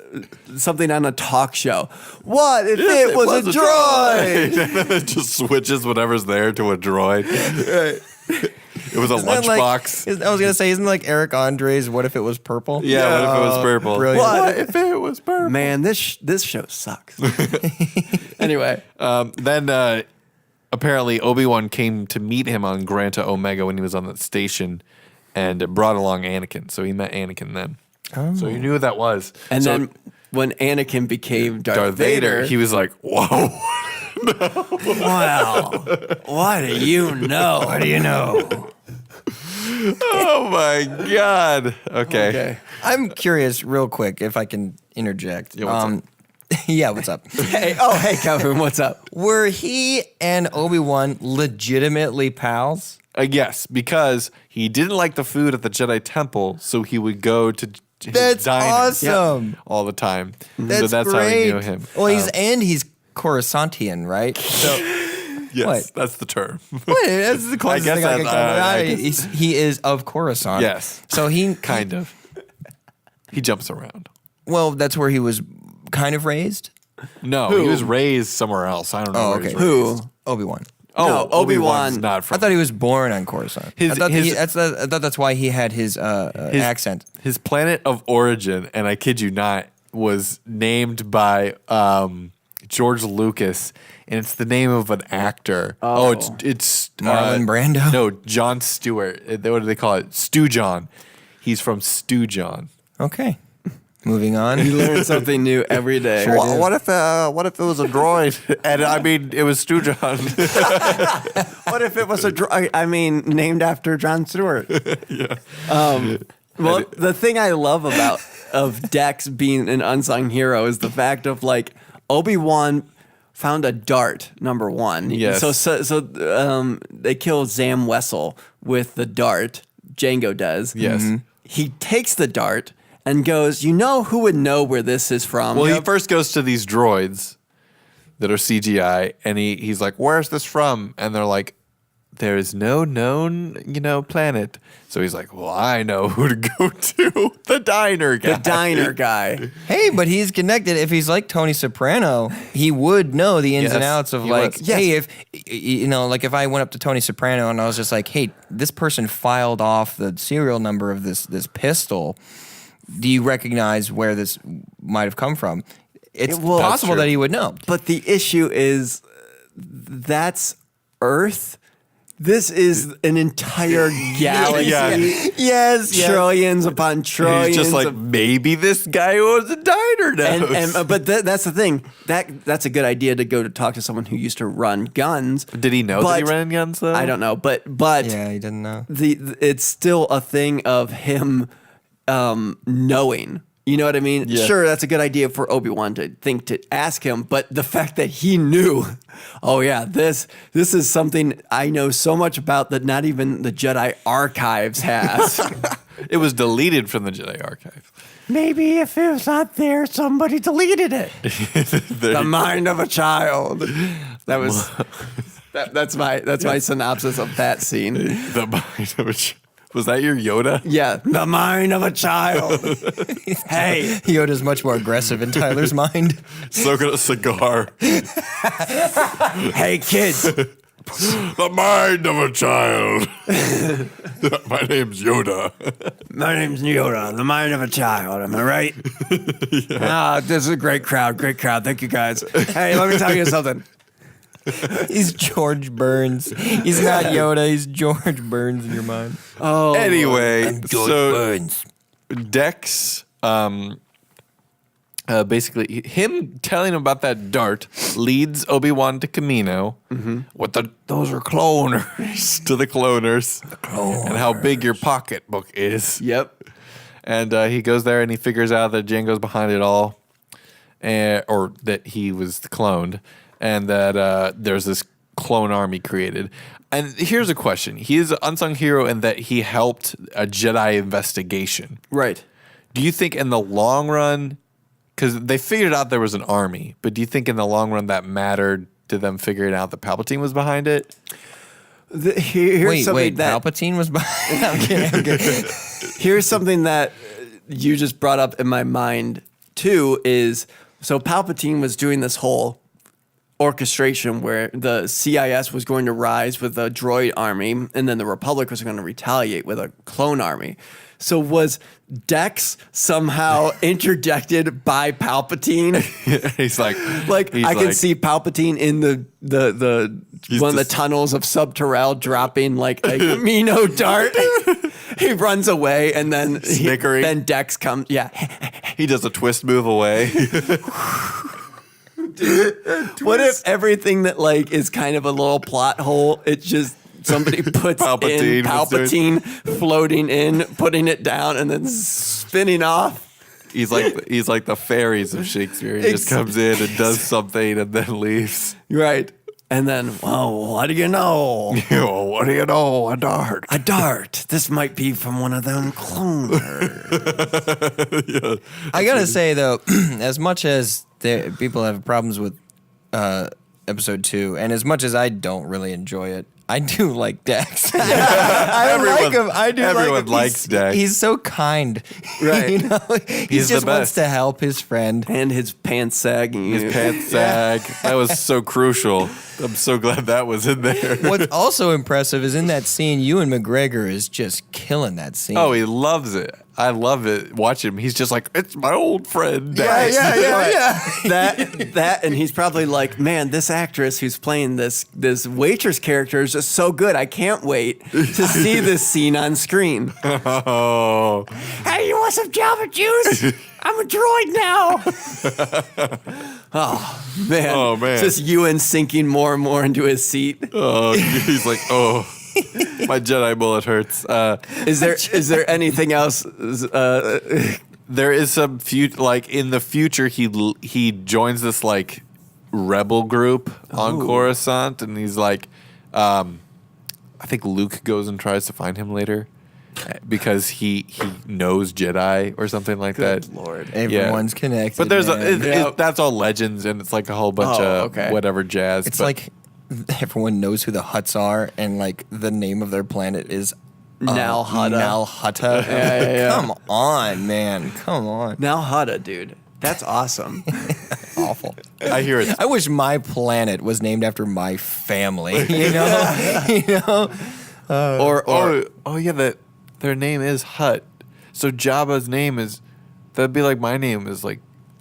something on a talk show. What if it was a droid? And then it just switches whatever's there to a droid. It was a lunchbox. I was gonna say, isn't like Eric Andre's "What If It Was Purple"? Yeah, what if it was purple? brilliant. What if it was purple? Man, this show sucks. Anyway, Then apparently Obi-Wan came to meet him on Granta Omega when he was on that station and brought along Anakin. So he met Anakin then. So he knew who that was. and So then when Anakin became Darth Vader, Vader, he was like, whoa. wow, what do you know? What do you know? Oh my God. Okay. I'm curious, real quick, if I can interject. Yeah, what's up? Yeah, what's up? Hey, Kevin, what's up? Were he and Obi-Wan legitimately pals? Yes, because he didn't like the food at the Jedi Temple, so he would go to his That's diner awesome. all the time. That's so that's great. how he knew him. Well, he's Coruscantian, right? So Yes, what? that's the term. what? That's the closest guess thing I can that's- come up I with. guess- He is of Coruscant. Yes. So he Kind of. He jumps around. Well, that's where he was kind of raised. No, he was raised somewhere else. I don't know. Oh, where he okay. was Who? raised. Obi-Wan. Oh, No, Obi-Wan's Obi-Wan. not from. I thought he was born on Coruscant. I thought that's why he had his accent. His planet of origin, and I kid you not, was named by George Lucas, and it's the name of an actor. Oh, it's Marlon Brando? No, Jon Stewart. What do they call it? Stu John. He's from Stu John. Okay. Moving on. You learn something new every day. Sure do. What if it was a droid? And I mean, it was Stu John. What if it was a droid? I mean, named after Jon Stewart. Yeah. Well, the thing I love of Dex being an unsung hero is the fact of like Obi-Wan found a dart, number one. Yes. So they kill Zam Wessel with the dart. Jango does. Yes. He takes the dart and goes, you know who would know where this is from? Well, he first goes to these droids that are CGI, and he's like, "Where's this from?" And they're like, "There is no known, planet." So he's like, "Well, I know who to go to. The diner guy." The diner guy. Hey, but he's connected. If he's like Tony Soprano, he would know the ins and Yes, outs of he like, would. hey, if like if I went up to Tony Soprano and I was just like, hey, this person filed off the serial number of this pistol. Do you recognize where this might have come from? It's Well, that's possible true. that he would know. But the issue is that's Earth, This is an entire galaxy. Yeah. Yes. Trillions upon trillions. He's just like, of- maybe this guy owns a diner now. but that's the thing. That's a good idea to go to talk to someone who used to run guns. Did he know that he ran guns though? I don't know, but Yeah, he didn't know. it's still a thing of him knowing. You know what I mean? Yeah. Sure, that's a good idea for Obi-Wan to think to ask him, but the fact that he knew, oh yeah, this is something I know so much about that not even the Jedi archives has. It was deleted from the Jedi archive. Maybe if it was not there, somebody deleted it. The mind of a child. That was that's my synopsis of that scene. The mind of a was that your Yoda? Yeah, the mind of a child. Hey, Yoda's much more aggressive in Tyler's mind. Smoking a cigar. hey, kids. The mind of a child. My name's Yoda. My name's Yoda, the mind of a child. Am I right? Ah, this is a great crowd. Great crowd. Thank you, guys. Hey, let me tell you something. He's George Burns. He's not Yoda. He's George Burns in your mind. Oh, Anyway, George so Burns. Dex, basically, him telling him about that dart leads Obi-Wan to Camino. Those are cloners to the cloners, and how big your pocketbook is. Yep. And he goes there and he figures out that Jango's behind it all, or that he was cloned, and that there's this clone army created. And here's a question. He is an unsung hero in that he helped a Jedi investigation. Right. Do you think in the long run, because they figured out there was an army, but do you think in the long run that mattered to them figuring out that Palpatine was behind it? Here's something that Palpatine was behind. I'm kidding. here's something that you just brought up in my mind too. Is so Palpatine was doing this whole orchestration where the CIS was going to rise with a droid army, and then the Republic was going to retaliate with a clone army. So was Dex somehow interjected by Palpatine? He's like, I can see Palpatine in the one of the tunnels of Subterrell dropping like a Camino dart. He runs away, and then Snickering. then Dex comes. Yeah, he does a twist move away. what if everything that like is kind of a little plot hole? It's just somebody puts in Palpatine floating in, putting it down, and then spinning off. He's like the fairies of Shakespeare. He just comes in and does something and then leaves. Right. And then, well, what do you know? What do you know? A dart. A dart. This might be from one of them cloners. Yeah. I gotta say though, as much as people have problems with episode 2, and as much as I don't really enjoy it, I do like Dex. I like him. I do. Everyone likes Dex. He's so kind. Right. You know, he He's the just wants best. to help his friend. And his pants sagging. His pants sag. That was so crucial. I'm so glad that was in there. What's also impressive is in that scene, Ewan McGregor is just killing that scene. Oh, he loves it. I love it. Watch him. He's just like, it's my old friend. Dex." That, and he's probably like, man, this actress who's playing this waitress character is just so good. I can't wait to see this scene on screen. Oh. Hey, you want some Java juice? I'm a droid now. Oh man. Just Ewan sinking more and more into his seat. Oh, he's like, oh, my Jedi bullet hurts. Is there anything else? There is some like in the future he joins this like rebel group on Coruscant, and he's like, I think Luke goes and tries to find him later because he knows Jedi or something like that. Lord, Everyone's connected. But there's man. that's all legends, and it's like a whole bunch of whatever jazz. It's but like everyone knows who the Hutts are, and like the name of their planet is Nal Hutta. Nal Hutta. Yeah. Come on, man. Come on. Nal Hutta, dude. That's awesome. Awful. I hear it. I wish my planet was named after my family. You know. Oh yeah, that their name is Hutt. So Jabba's name is that'd be like my name is like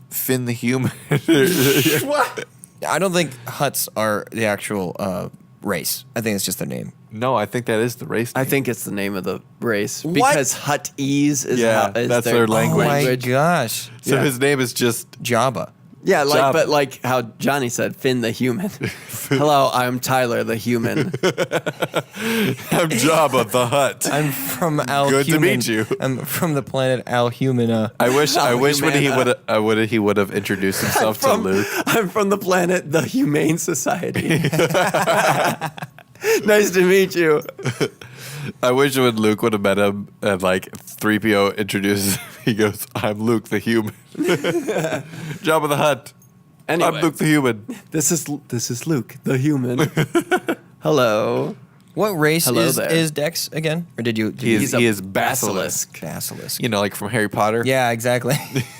Finn the Human. What? I don't think Hutts are the actual race. I think it's just their name. No, I think that is the race name. I think it's the name of the race What? because Huttese is that's their language. Oh my gosh. So Yeah. his name is just Jabba. Yeah, like Jabba. but like how Johnny said, Finn the human. Hello, I'm Tyler the human. I'm Jabba the Hutt. I'm from Al Good to Human. meet you. I'm from the planet Al Humana. I wish when Humana. he would have introduced himself to Luke. I'm from the planet the Humane Society. Nice to meet you. I wish when Luke would have met him and like 3PO introduces him, he goes, I'm Luke the human. Jabba the Hutt. Anyway, I'm Luke the human. this is Luke the human. Hello. What race Hello is, there. is Dex again? Or did you? He He's is a basilisk. Basilisk. You know, like from Harry Potter. Yeah, exactly.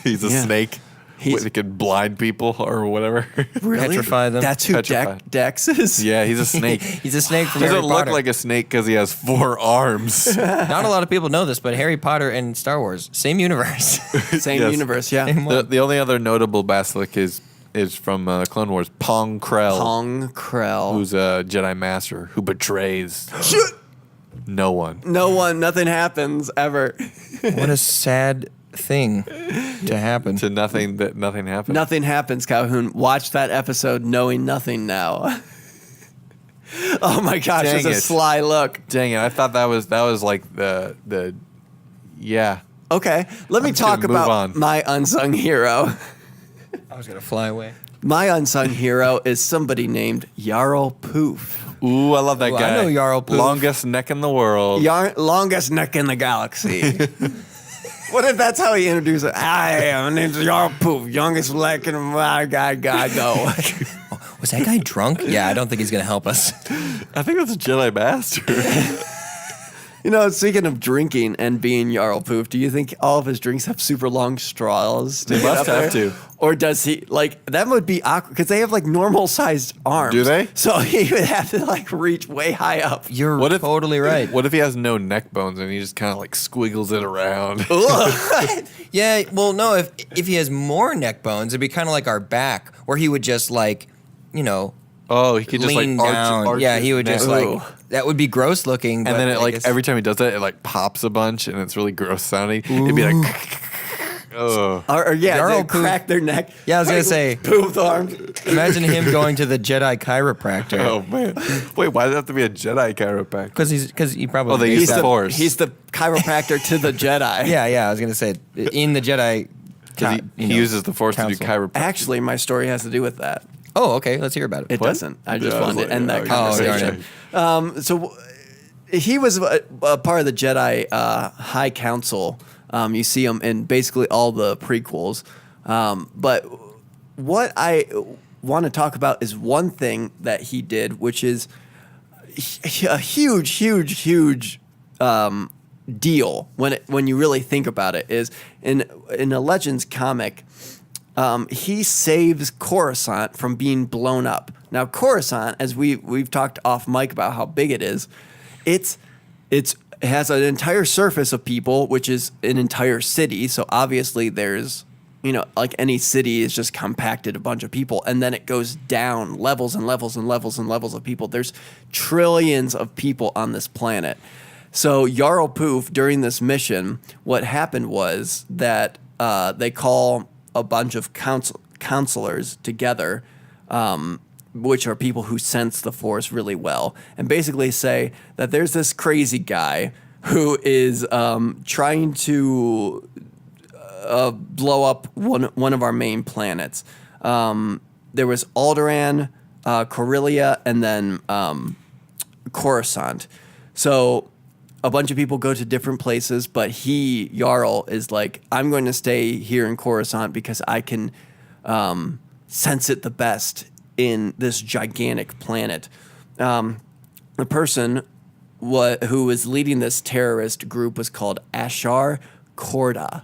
He's a Yeah. snake. He's- He can blind people or whatever. Really? Petrify them. That's who Petrified. Dex is? Yeah, he's a snake. He's a snake from Doesn't Harry look Potter. like a snake because he has 4 arms. Not a lot of people know this, but Harry Potter and Star Wars, same universe. Same Yes. universe, yeah. The only other notable basilisk is from Clone Wars, Pong Krell, Pong Krell. who's a Jedi Master who betrays no one. Nothing happens ever. What a sad thing to happen. To nothing happened. Nothing happens, Calhoun. Watch that episode knowing nothing now. Oh my gosh, Dang it's a it. sly look. Dang it! I thought that was like the yeah. Okay, let me I'm just gonna talk move about on. my unsung hero. I was gonna fly away. My unsung hero is somebody named Jarl Poof. Ooh, I love that Ooh, I guy. know Jarl Poof. Longest neck in the world. Longest neck in the galaxy. What if that's how he introduced it? Hi, my name's Jarl Poof, youngest neck in the go. Was that guy drunk? Yeah, I don't think he's gonna help us. I think that's a Jedi Master. You know, speaking of drinking and being Jarl Poof, do you think all of his drinks have super long straws? They must have to. Or does he, like, that would be awkward because they have like normal sized arms. Do they? So he would have to like reach way high up. You're What if- totally right. What if he has no neck bones and he just kind of like squiggles it around? Yeah, well, no. If he has more neck bones, it'd be kind of like our back, where he would just like, you know, Oh, he could just lean like down. arch Yeah, his he would just neck. like that would be gross looking. And but then it I like guess- every time he does that, it like pops a bunch and it's really gross sounding. It'd be like, oh, Or yeah, Jarl they Poof- crack their neck. Yeah, I was gonna say- Poof arms. Imagine him going to the Jedi chiropractor oh man. Wait, why does it have to be a Jedi chiropractor? because he probably Oh, they based use that- the Force. He's the chiropractor to the Jedi. Yeah, I was gonna say in the Jedi. Because he uses the Force to do council. chiropractic. Actually, my story has to do with that. Oh, okay. Let's hear about it. It doesn't. I just Yeah, I was wanted to like, end that oh, conversation. So he was a part of the Jedi High Council. You see him in basically all the prequels. But what I want to talk about is one thing that he did, which is a huge deal when you really think about it. Is in a Legends comic. He saves Coruscant from being blown up. Now, Coruscant, as we've talked off mic about how big it is, it has an entire surface of people, which is an entire city. So obviously, there's like any city is just compacted a bunch of people, and then it goes down levels and levels and levels and levels of people. There's trillions of people on this planet. So Jarl Poof, during this mission, what happened was that they call a bunch of counselors together, which are people who sense the Force really well, and basically say that there's this crazy guy who is trying to blow up one of our main planets. There was Alderaan, Corellia, and then Coruscant. So a bunch of people go to different places, but Jarl, is like, I'm going to stay here in Coruscant because I can sense it the best in this gigantic planet. The person who was leading this terrorist group was called Ashar Korda.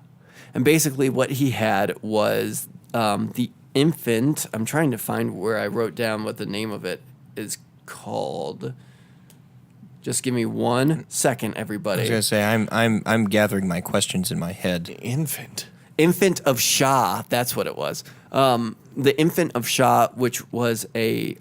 And basically what he had was the infant, I'm trying to find where I wrote down what the name of it is called. Just give me 1 second, everybody. I was gonna say I'm gathering my questions in my head. Infant. Infant of Shah, that's what it was. The Infant of Shah, which was a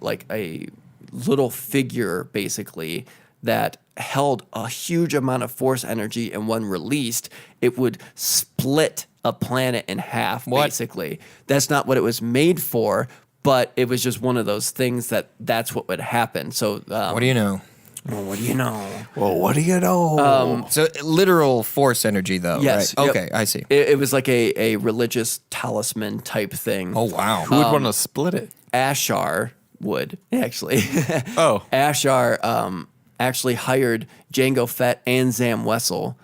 little figure, basically, that held a huge amount of force energy, and when released, it would split a planet in half, basically. That's not what it was made for, but it was just one of those things that's what would happen. So, What do you know? well, what do you know? Well, what do you know? So literal force energy, though. Yes. Right? Yep. Okay, I see. It was like a religious talisman type thing. Oh wow. Who would want to split it? Ashar would, actually. Oh. Ashar actually hired Jango Fett and Zam Wessel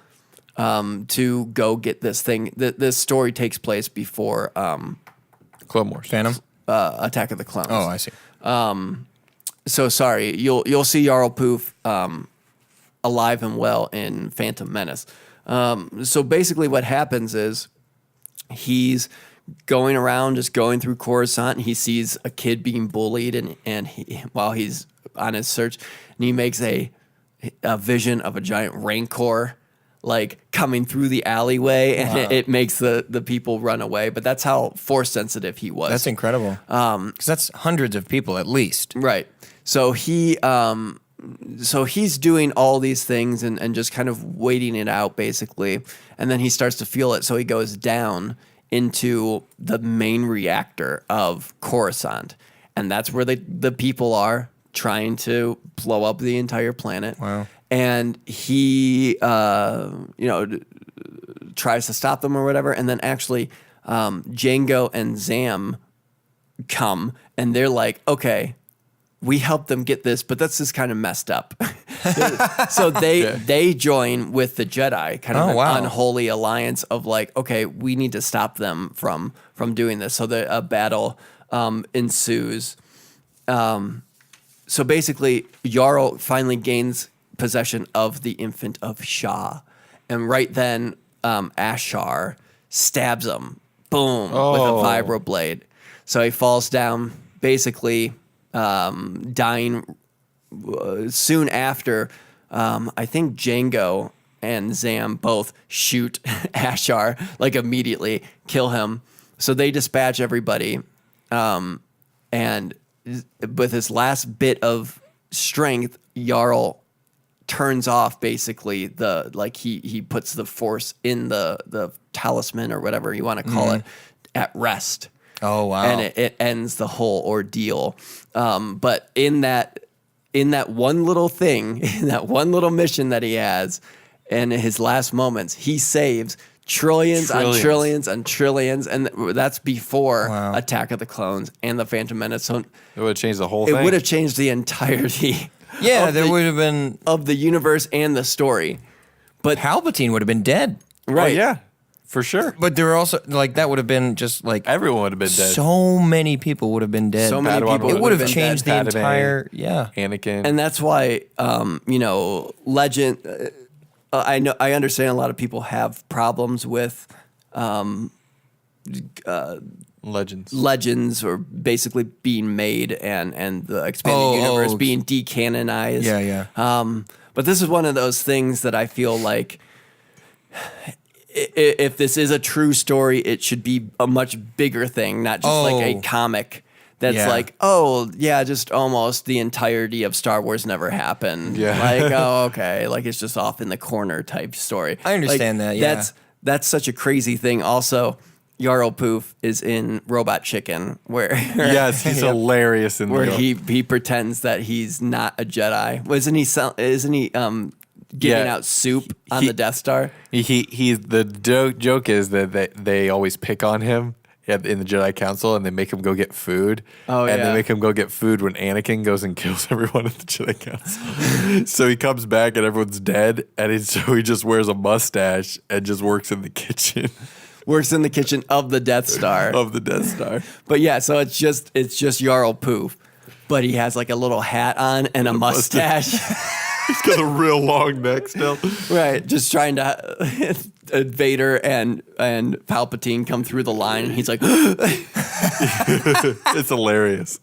to go get this thing. This story takes place before Clone Wars. Phantom. Attack of the Clones. Oh, I see. So sorry, you'll see Jarl Poof alive and well in Phantom Menace. So basically, what happens is he's going around, just going through Coruscant, and he sees a kid being bullied, and while he's on his search, and he makes a vision of a giant Rancor like coming through the alleyway, and it makes the people run away. But that's how force sensitive he was. That's incredible. Because that's hundreds of people at least. Right. So he's doing all these things and just kind of waiting it out, basically. And then he starts to feel it. So he goes down into the main reactor of Coruscant. And that's where the people are trying to blow up the entire planet. Wow. And he, tries to stop them or whatever. And then actually, Jango and Zam come, and they're like, okay, we helped them get this, but that's just kind of messed up. So they join with the Jedi, kind of an unholy alliance of like, okay, we need to stop them from doing this. So a battle ensues. So basically, Jarl finally gains possession of the infant of Shah, and right then, Ashar stabs him, boom, with a vibroblade. So he falls down, basically dying soon after. I think Jango and Zam both shoot Ashar, like immediately kill him. So they dispatch everybody, and with his last bit of strength, Jarl turns off basically he puts the force in the talisman or whatever you want to call it at rest. Oh wow! And it ends the whole ordeal. But in that one little thing, in that one little mission that he has, and in his last moments, he saves trillions on trillions and trillions, and that's before Attack of the Clones and the Phantom Menace. So It would have changed the whole thing. it would have changed the entirety. Yeah, there would have been of the universe and the story. But Palpatine would have been dead. right, Oh, yeah, for sure. But there were also that would have been just like Everyone would have been dead. so many people would have been dead. So many Padawan people it would have been changed dead. the Padme. entire Anakin. And that's why, legend. I understand a lot of people have problems with legends or basically being made and the expanded universe being decanonized. Yeah. But this is one of those things that I feel like if this is a true story, it should be a much bigger thing, not just like a comic. That's just almost the entirety of Star Wars never happened. Yeah. Like, okay. Like, it's just off in the corner type story. I understand that, yeah. That's such a crazy thing. Also, Jarl Poof is in Robot Chicken, where yes, he's hilarious in where the he pretends that he's not a Jedi. Isn't he giving out soup on the Death Star? The joke is that they always pick on him in the Jedi Council, and they make him go get food. And they make him go get food when Anakin goes and kills everyone at the Jedi Council. So he comes back and everyone's dead, and so he just wears a mustache and just works in the kitchen. Works in the kitchen of the Death Star. Of the Death Star. But yeah, so it's just Jarl Poof, but he has like a little hat on and a mustache. He's got a real long neck still. Right, just trying to Vader and Palpatine come through the line, and he's like, It's hilarious.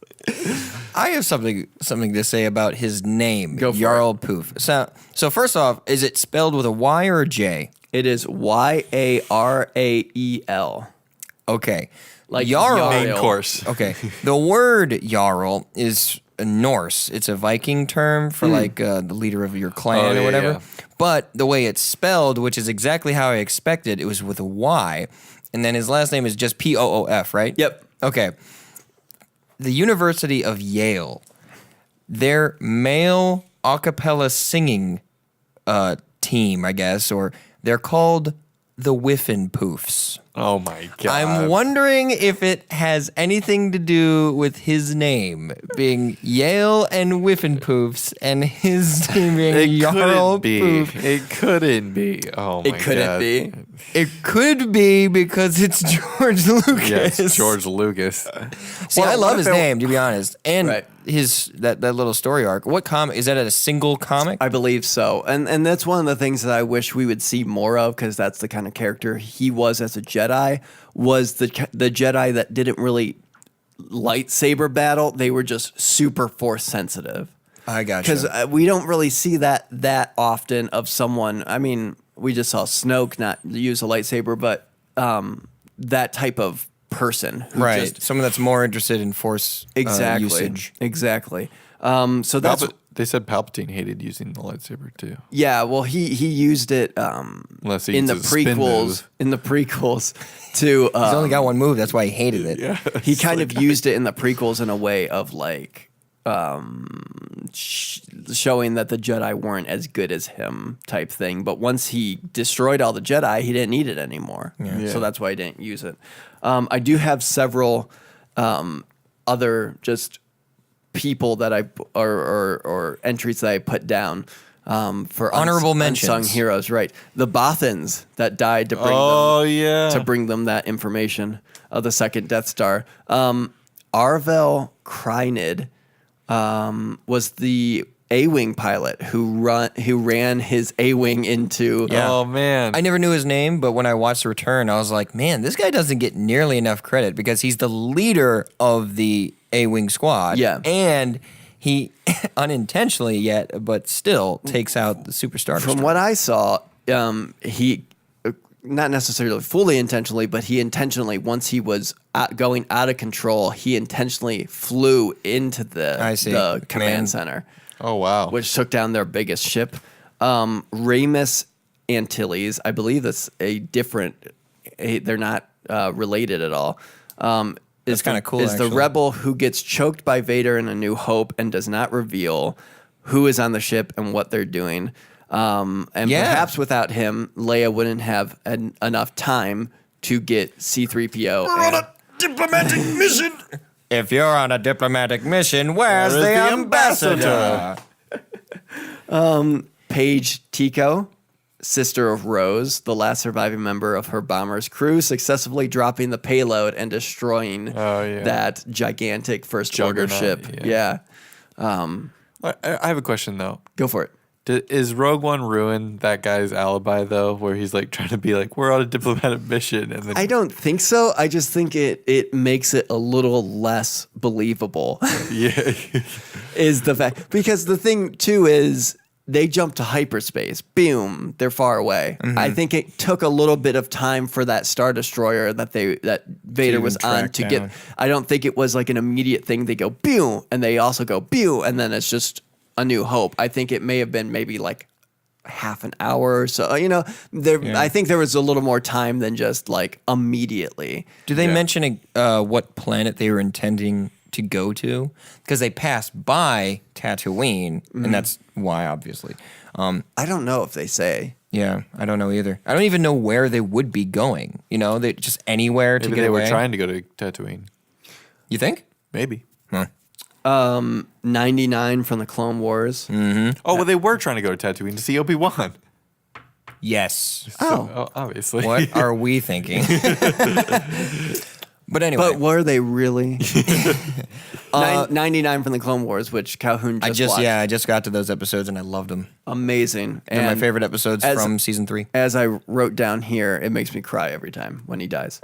I have something to say about his name, Go for Jarl Poof. So first off, is it spelled with a Y or a J? it is Yarael. Okay. Like Jarl. Main course. Okay. The word Jarl is Norse. It's a Viking term for the leader of your clan or whatever. Yeah. But the way it's spelled, which is exactly how I expected, it was with a Y. And then his last name is just Poof, right? Yep. Okay. The University of Yale, their male a cappella singing team, I guess, or they're called the Whiffin Poofs. Oh my God. I'm wondering if it has anything to do with his name being Yale and Whiffin Poofs and his name being Jarl Poof. It couldn't be. Oh my God. It couldn't be. It could be because it's George Lucas. Yes, George Lucas. See, Well, I what love if his it- name, to be honest. And Right. his that little story arc. What comic? Is that a single comic? I believe so, and that's one of the things that I wish we would see more of, because that's the kind of character he was as a Jedi. Was the Jedi that didn't really lightsaber battle; they were just super force sensitive. I got you. Because we don't really see that often of someone. I mean, we just saw Snoke not use a lightsaber, but that type of person who Right. just Someone that's more interested in force exactly usage. exactly. So that's They said Palpatine hated using the lightsaber too. yeah. Well, he used it Unless he in the uses a spin prequels. move. In the prequels, to He's only got one move. That's why he hated it. Yeah. he kind of used it in the prequels in a way of like showing that the Jedi weren't as good as him type thing. But once he destroyed all the Jedi, he didn't need it anymore. Yeah. So that's why he didn't use it. I do have several other just people that I or entries that I put down for Honorable mentions. Unsung Heroes. Right, the Bothans that died to bring Oh them yeah. to bring them that information of the second Death Star. Arvel Krynid was the A-wing pilot who ran his A-wing into. Yeah. Oh man. I never knew his name, but when I watched The Return, I was like, man, this guy doesn't get nearly enough credit because he's the leader of the A-Wing squad. Yeah. And he unintentionally yet, but still takes out the Superstar From Destroyer. what I saw, he not necessarily fully intentionally, but he intentionally, once he was going out of control, he intentionally flew into the command Command. center, Oh wow. which took down their biggest ship. Raimus Antilles, I believe that's a different. They're not related at all. Is kinda cool, Is the actually. rebel who gets choked by Vader in A New Hope and does not reveal who is on the ship and what they're doing. And Yeah. perhaps without him, Leia wouldn't have enough time to get C-3PO. and- diplomatic mission. If you're on a diplomatic mission, where's Where's the the ambassador? Paige Tico, sister of Rose, the last surviving member of her bomber's crew, successfully dropping the payload and destroying that gigantic First Order Juggernaut, ship. Yeah. I have a question though. Go for it. Is Rogue One ruin that guy's alibi though, where he's like trying to be like, we're on a diplomatic mission, and then I don't think so. I just think it makes it a little less believable. yeah, Is the fact, because the thing too is they jump to hyperspace. Boom, they're far away. I think it took a little bit of time for that Star Destroyer that Vader even was on track to down. get. I don't think it was like an immediate thing. They go boom, and they also go boom, and then it's just A New Hope. I think it may have been maybe like half an hour or so. I think there was a little more time than just like immediately. Do they mention what planet they were intending to go to? Because they passed by Tatooine, and that's why, obviously. I don't know if they say. Yeah, I don't know either. I don't even know where they would be going. You know, they just anywhere to maybe get they away. were trying to go to Tatooine. You think? Maybe. 99 from the Clone Wars. Oh, well, they were trying to go to Tatooine to see Obi-Wan. Yes. So, obviously. What are we thinking? But anyway, But were they really? 99 from the Clone Wars, which Calhoun just watched. I just got to those episodes and I loved them. Amazing. They're my And favorite episodes as- from season 3. As I wrote down here, it makes me cry every time when he dies.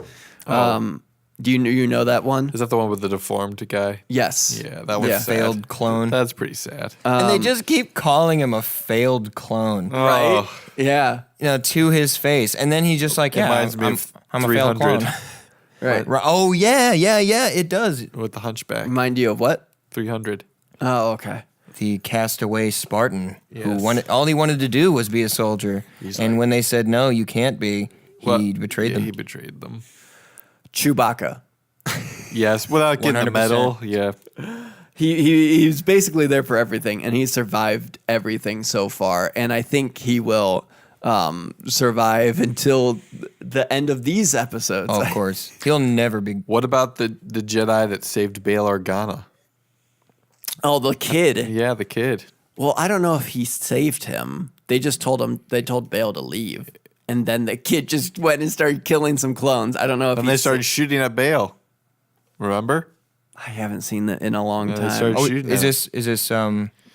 Oh. Do you know that one? Is that the one with the deformed guy? Yes. Yeah, that was Yeah. sad. Failed clone. That's pretty sad. And they just keep calling him a failed clone, Right? Oh, Yeah. to his face. And then he's just like, yeah, reminds me I'm, of I'm a failed 300. clone. Right. Right. Oh, yeah, it does. with the hunchback. Remind you of what? 300. Oh, okay. The castaway Spartan who Yes. all he wanted to do was be a soldier. And when they said, no, you can't be, he betrayed them. He betrayed them. Chewbacca. Yes, without getting the 100%. medal. Yeah. He's basically there for everything, and he's survived everything so far. And I think he will survive until the end of these episodes. Oh, of course. He'll never be. What about the Jedi that saved Bail Organa? Oh, the kid. Yeah, the kid. Well, I don't know if he saved him. They just told him. They told Bale to leave, and then the kid just went and started killing some clones. I don't know if And they started shooting at Bail. Remember? I haven't seen that in a long Yeah, they time. started Oh, shooting is at this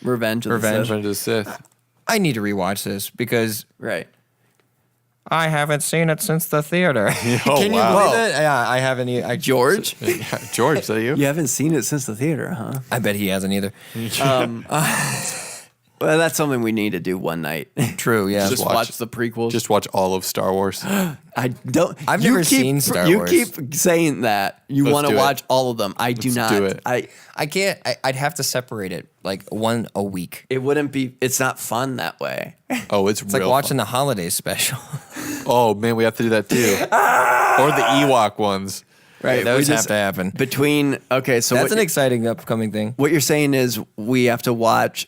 Revenge of the Revenge. Sith. Revenge of the Sith. I need to rewatch this because Right. I haven't seen it since the theater. Oh, Can you wow. believe it? Yeah, I haven't either. George, Yeah, George, is that you? you haven't seen it since the theater, huh? I bet he hasn't either. Well, that's something we need to do one night. True, yeah. Just watch- watch the prequels. Just watch all of Star Wars. I don't. I've you never keep- seen Star you Wars. keep saying that you Let's want to do it. watch all of them. I do Let's not. do it. I can't. I'd have to separate it like one a week. It wouldn't be. It's not fun that way. Oh, it's It's like real watching fun. the holiday special. Oh, man, we have to do that too. Or the Ewok ones. Right. Those we have just- to happen. Between so That's what, an exciting upcoming thing. what you're saying is we have to watch.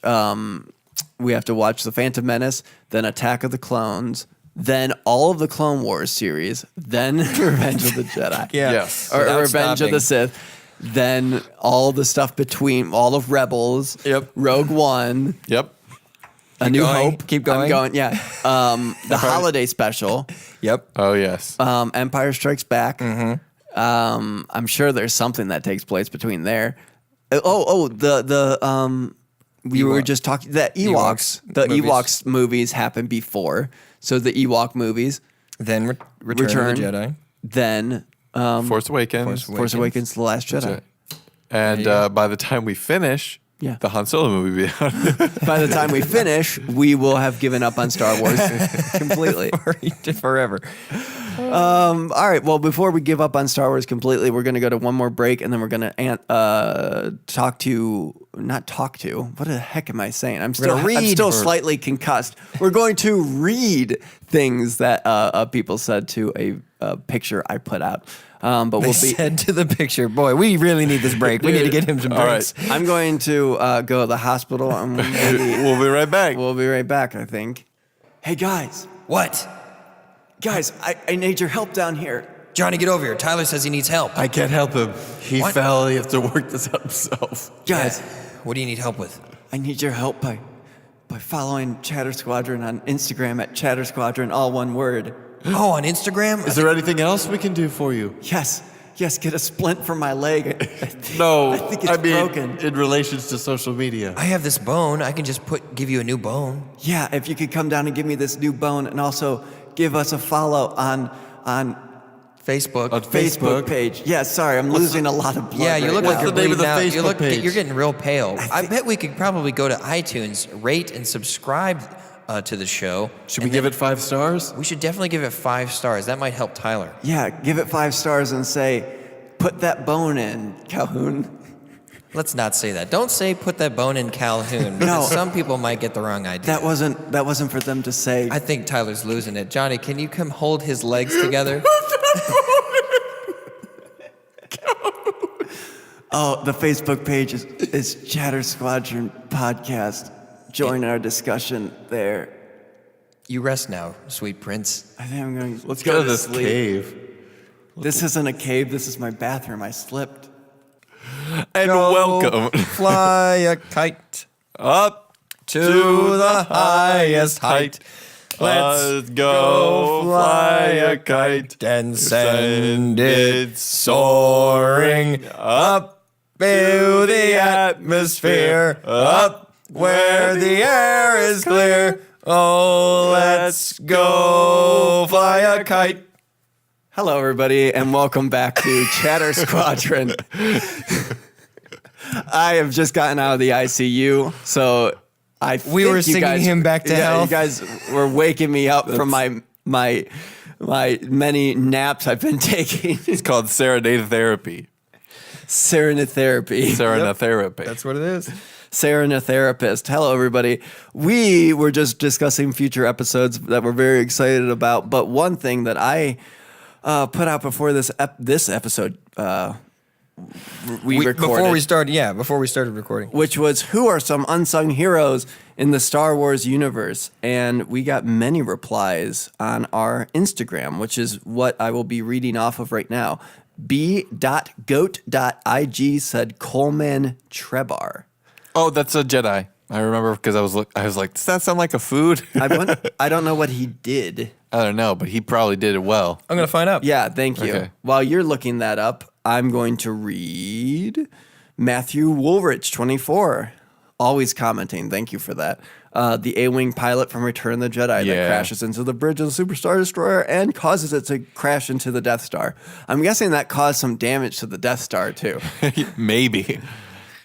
We have to watch the Phantom Menace, then Attack of the Clones, then all of the Clone Wars series, then Revenge of the Jedi. Yeah. Yes. Or Without Revenge stopping. of the Sith. Then all the stuff between all of Rebels. Yep. Rogue One. Yep. A New going. Hope. Keep going. I'm going. Yeah. The holiday special. Yep. Oh, yes. Empire Strikes Back. I'm sure there's something that takes place between there. We were just talking that Ewoks. The movies. Ewoks movies happened before, so the Ewok movies. Then Return of the Jedi. Then Force Awakens. Force Force Awakens, The Last Jedi. That's it. And by the time we finish, Yeah. the Han Solo movie will be out. By the time we finish, we will have given up on Star Wars completely. Forever. All right. Well, before we give up on Star Wars completely, we're going to go to one more break, and then we're going to not talk to. What the heck am I saying? I'm still slightly concussed. We're going to read things that people said to a picture I put out. But They we'll be. said to the picture, boy, we really need this break. We need to get him some All breaks. right. I'm going to go to the hospital. We'll be right back. We'll be right back, I think. Hey, guys. What? Guys, I need your help down here. Johnny, get over here. Tyler says he needs help. I can't help him. He What? fell. He has to work this out himself. Guys, What do you need help with? I need your help by following Chatter Squadron on Instagram at Chatter Squadron, all one word. Oh, on Instagram? Is there anything else we can do for you? Yes, get a splint from my leg. No, I think it's broken. in relations to social media. I have this bone. I can just give you a new bone. Yeah, if you could come down and give me this new bone, and also give us a follow on Facebook. On Facebook page. Yeah, sorry, I'm losing a lot of blood. Yeah, you right look now. like you're the name of bleeding the out. You Facebook look, page? You're getting real pale. I bet we could probably go to iTunes, rate and subscribe to the show. Should we give it 5 stars? We should definitely give it 5 stars. That might help Tyler. Yeah, give it 5 stars and say, put that bone in, Calhoun. Let's not say that. Don't say put that bone in Calhoun. Because some people might get the wrong idea. That wasn't for them to say. I think Tyler's losing it. Johnny, can you come hold his legs together? Oh, the Facebook page is Chatter Squadron Podcast. Join our discussion there. You rest now, sweet prince. I think I'm going. Let's go to this sleep. cave. This isn't a cave. This is my bathroom. I slipped. And welcome Fly a kite up to the highest height. Let's go fly a kite And send it soaring up through the atmosphere, up where the air is clear. Oh, let's go fly a kite. Hello, everybody, and welcome back to Chatter Squadron. I have just gotten out of the ICU, so We were singing him back to health. You guys were waking me up from my many naps I've been taking. It's called serenade therapy. Serenotherapy. Serenotherapy. That's what it is. Serenotherapist. Hello, everybody. We were just discussing future episodes that we're very excited about, but one thing that I put out before this episode we recorded. Before we started recording. Which was, who are some unsung heroes in the Star Wars universe? And we got many replies on our Instagram, which is what I will be reading off of right now. b.goat.ig said Coleman Trevor. Oh, that's a Jedi. I remember because I was like, does that sound like a food? I don't know what he did. I don't know, but he probably did it well. I'm going to find out. Yeah, thank you. Okay. While you're looking that up, I'm going to read Matthew Woolrich, 24. Always commenting. Thank you for that. The A-Wing pilot from Return of the Jedi that crashes into the bridge of the Super Star Destroyer and causes it to crash into the Death Star. I'm guessing that caused some damage to the Death Star, too. Maybe.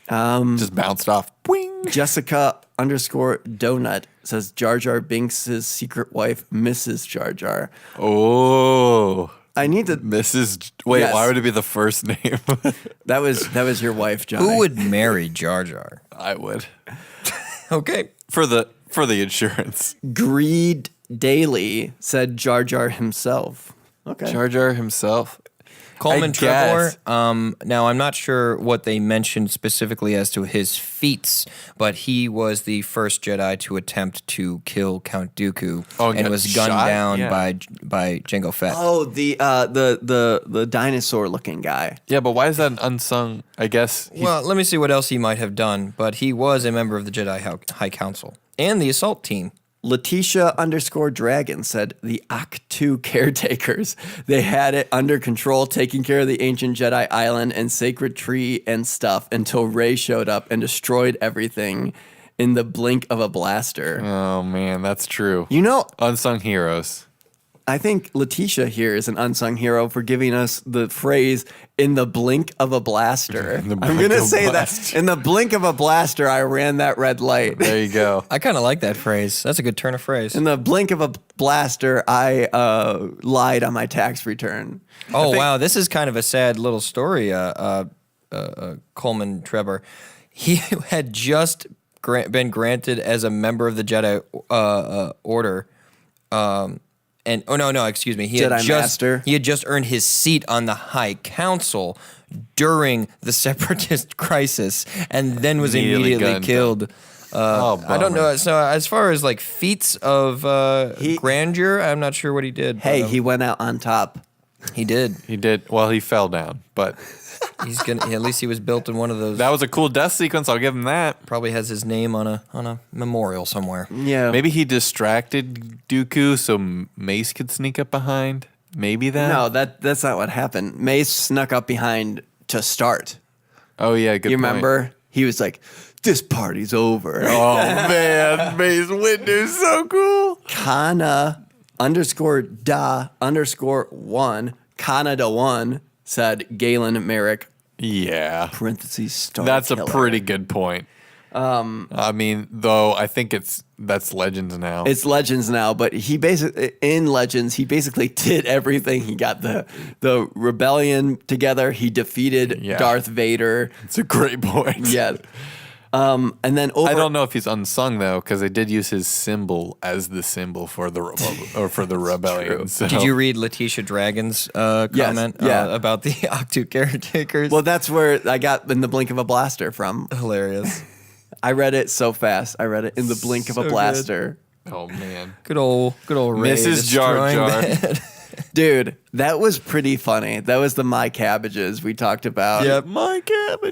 Just bounced off. Boing. Jessica _donut says Jar Jar Binks' secret wife, Mrs. Jar Jar. Oh. I need to... Mrs. Wait, Yes. why would it be the first name? That was your wife, Johnny. Who would marry Jar Jar? I would. Okay. For the insurance. Greed Daily said Jar Jar himself. Okay. Jar Jar himself. Coleman I Trevor. guess. Now, I'm not sure what they mentioned specifically as to his feats, but he was the first Jedi to attempt to kill Count Dooku and got was gunned shot? down Yeah. by Jango Fett. Oh, the dinosaur looking guy. Yeah, but why is that an unsung? I guess. Well, let me see what else he might have done, but he was a member of the Jedi High Council and the assault team. Letitia _dragon said the Octu caretakers. They had it under control, taking care of the ancient Jedi island and sacred tree and stuff until Rey showed up and destroyed everything in the blink of a blaster. Oh man, that's true. You know, Unsung heroes. I think Letitia here is an unsung hero for giving us the phrase "in the blink of a blaster." In the I'm blink going to of a say blaster. that in the blink of a blaster, I ran that red light. There you go. I kind of like that phrase. That's a good turn of phrase. In the blink of a blaster, I lied on my tax return. Oh, wow. This is kind of a sad little story, Coleman Trevor. He had just been granted as a member of the Jedi Order. Excuse me. He Jedi Master. He had just earned his seat on the High Council during the Separatist crisis and then was Immediately immediately gunned killed. I don't know. bummer. So as far as like feats of grandeur, I'm not sure what he did. Hey, but, he went out on top. he did. He did. Well, he fell down, but He's gonna. At least he was built in one of those. that was a cool death sequence. I'll give him that. Probably has his name on a memorial somewhere. Yeah. Maybe he distracted Dooku so Mace could sneak up behind. Maybe that. No, that's not what happened. Mace snuck up behind to start. Oh yeah, good. You point. remember? He was like, "This party's over." Oh man, Mace Windu's so cool. Kana _da_1 Canada1 said Galen Merrick Yeah, parentheses star that's killer. a pretty good point. I mean, though, I think that's Legends now. It's Legends now, but he basically did everything. He got the rebellion together. He defeated Yeah. Darth Vader. It's a great point. Yeah. And then over I don't know if he's unsung though, because they did use his symbol as the symbol for the rebellion. So. Did you read Letitia Dragon's comment yeah. about the Octu caretakers? Well, that's where I got in the blink of a blaster from. Hilarious. I read it so fast. I read it in the blink of So a good. blaster. Oh man, Good old Ray Mrs. Jar destroying Jar. that. Dude, that was pretty funny. That was the My Cabbages we talked about. Yep. my cabbage,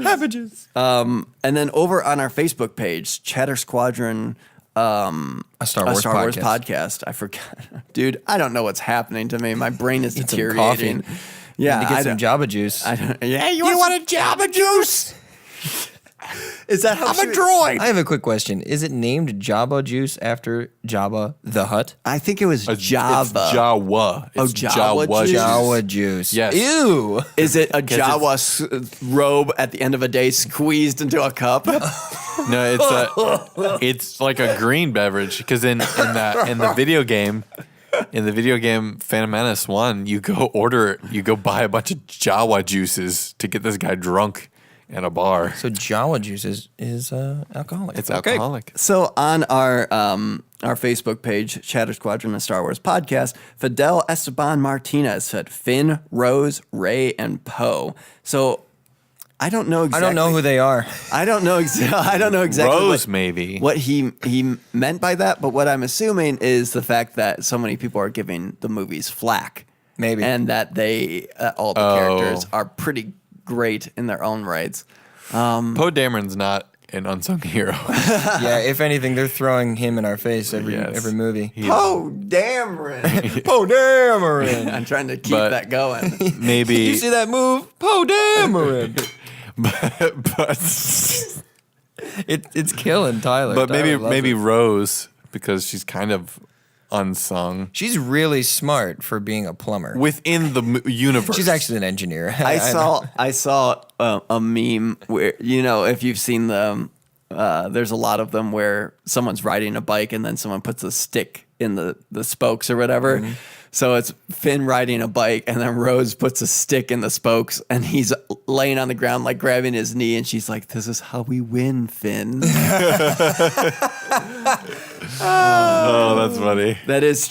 Cabbages. And then over on our Facebook page, Chatter Squadron, A Star Wars podcast. I forgot. Dude, I don't know what's happening to me. My brain is Need some deteriorating. coffee. Yeah, Need to I get some don't- Jabba juice. I don't, yeah, you want a Jabba juice? Is that how I'm a droid. I have a quick question. Is it named Jabba juice after Jabba the Hutt? I think it was It's Java. Jawa. Oh, It's Jawa juice? Jawa juice. Yes. Ew. Is it a it's- Jawa robe at the end of a day squeezed into a cup? No, it's like a green beverage because in the video game, In the video game Phantom Menace 1, you go buy a bunch of Jawa juices to get this guy drunk in a bar. So Jawa juice is alcoholic. It's alcoholic. So on our Facebook page, Chatter Squadron, a Star Wars podcast, Fidel Esteban Martinez said Finn, Rose, Rey, and Poe. So I don't know exactly. I don't know who they are. I don't know exactly. Rose, maybe. What he meant by that, but what I'm assuming is the fact that so many people are giving the movies flack. Maybe. And that all the characters are pretty great in their own rights. Poe Dameron's not an unsung hero. Yeah, if anything, they're throwing him in our face every movie. Poe Dameron. Poe Dameron. I'm trying to keep But- that going. Maybe. You see that move? Poe Dameron. but It's killing Tyler. But Tyler loves maybe it. Rose, because she's kind of unsung She's really smart for being a plumber. within the universe. She's actually an engineer. I saw a meme where, if you've seen them, there's a lot of them where someone's riding a bike and then someone puts a stick in the spokes or whatever. Mm-hmm. So it's Finn riding a bike and then Rose puts a stick in the spokes and he's laying on the ground like grabbing his knee and she's like, "This is how we win, Finn." Oh, that's funny. That is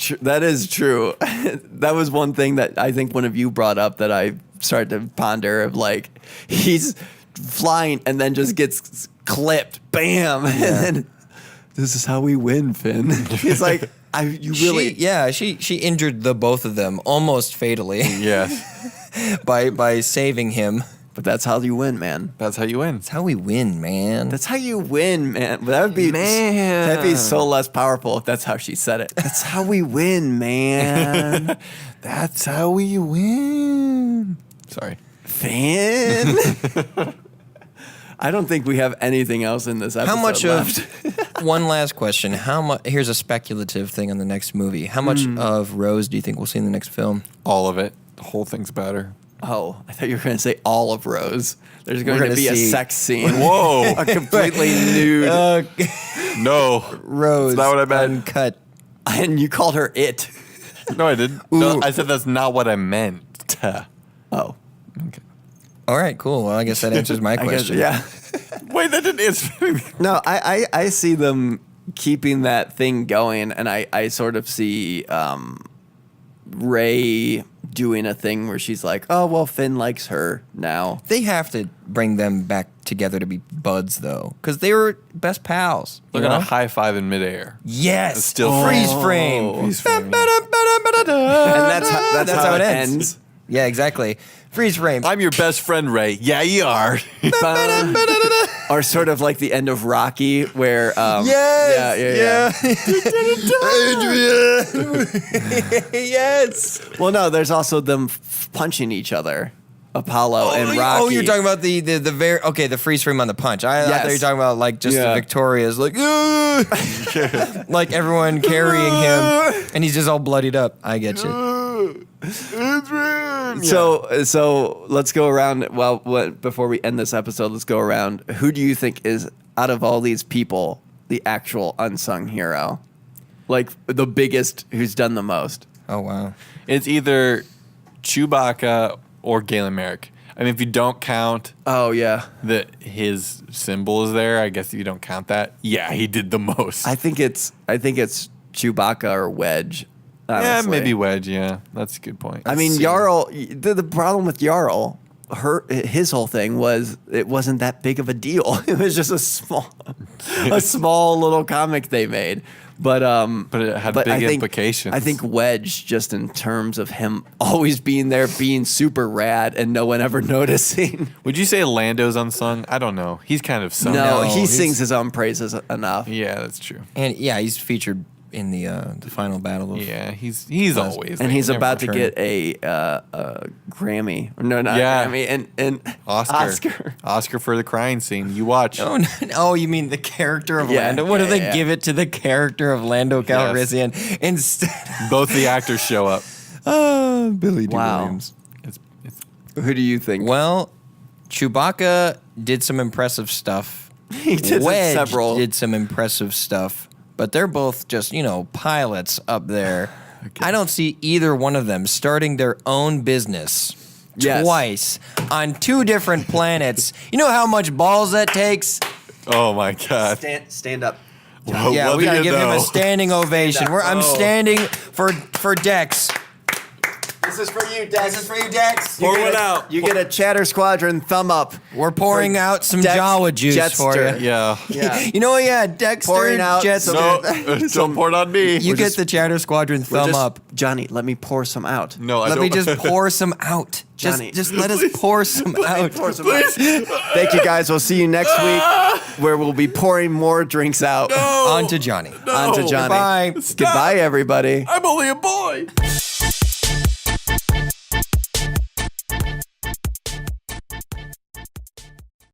true. That was one thing that I think one of you brought up that I started to ponder of like, he's flying and then just gets clipped. Bam. And then, "This is how we win, Finn." He's like, She injured the both of them almost fatally Yes. by saving him. but that's how you win, man. That's how you win. That's how we win, man. That's how you win, man. But that'd be so less powerful if that's how she said it. That's how we win, man. That's how we win. Sorry. Finn. I don't think we have anything else in this episode How much left. of one last question? How much? Here's a speculative thing on the next movie. How much of Rose do you think we'll see in the next film? All of it. The whole thing's about her. Oh, I thought you were going to say all of Rose. There's going gonna to be a see- sex scene. Whoa. A completely nude. No. Rose. That's not what I meant. Uncut. And you called her it. No, I didn't. No, I said that's not what I meant. Oh. Okay. All right, cool. Well, I guess that answers my I guess, question. yeah. Wait, that didn't answer. No, I see them keeping that thing going, and I sort of see Rey doing a thing where she's like, "Oh, well, Finn likes her now." They have to bring them back together to be buds, though, because they were best pals. They're you going know? to high five in midair. Yes. Still freeze frame. Freeze frame, And that's how it ends. Yeah, exactly. Freeze frame. I'm your best friend, Ray. Yeah, you are. Or sort of like the end of Rocky, where Yes. Adrian. Yes. Well, no, there's also them punching each other, Apollo and Rocky. Oh, you're talking about the the freeze frame on the punch. I thought you were talking about like just the Victoria's, like like everyone carrying him, and he's just all bloodied up. I get you. So let's go around. Before we end this episode, let's go around. Who do you think is, out of all these people, the actual unsung hero? Like the biggest, who's done the most? Oh wow. It's either Chewbacca or Galen Merrick. I mean, if you don't count Oh yeah, that his symbol is there, I guess if you don't count that, yeah, he did the most. I think it's Chewbacca or Wedge. Yeah, honestly. maybe Wedge. Yeah, that's a good point. I mean, Jarl. The problem with Jarl, his whole thing was it wasn't that big of a deal. It was just a small little comic they made. But it had big implications. I think Wedge, just in terms of him always being there, being super rad, and no one ever noticing. Would you say Lando's unsung? I don't know. He's kind of sung. No, he he's- sings his own praises enough. Yeah, that's true. And yeah, he's featured in the final battle of Yeah, he's always. And there. he's Never about to returning. get a Grammy. No, not Yeah. a Grammy. And Oscar for the crying scene. You watch. Oh, no, you mean the character of Yeah, Lando? What do yeah, they yeah. give it to the character of Lando Calrissian instead? Both the actors show up. Billy D. Wow. Williams. It's Who do you think? Well, Chewbacca did some impressive stuff. He did Wedge several. did some impressive stuff, but they're both just pilots up there. I don't see either one of them starting their own business twice on 2 different planets. You know how much balls that takes? Oh my God. Stand up. Well, Yeah, what we do gotta you give him a know? standing ovation. I'm standing for Dex. This is for you, Dex. This is for you, Dex. Pour one out. You get a Chatter Squadron thumb up. We're pouring out some Dex Jawa juice for you. Jettster. Yeah. Yeah. You know what? Yeah, Dexter Pouring out Jettster. No, don't pour it on me. You get the Chatter Squadron thumb up. Johnny, let me pour some out. No, I Let don't. me just pour some out. Johnny, Just let us pour some out. Pour some out. Thank you, guys. We'll see you next week where we'll be pouring more drinks out. On to Johnny. On to Johnny. Goodbye. Goodbye, everybody. I'm only a boy.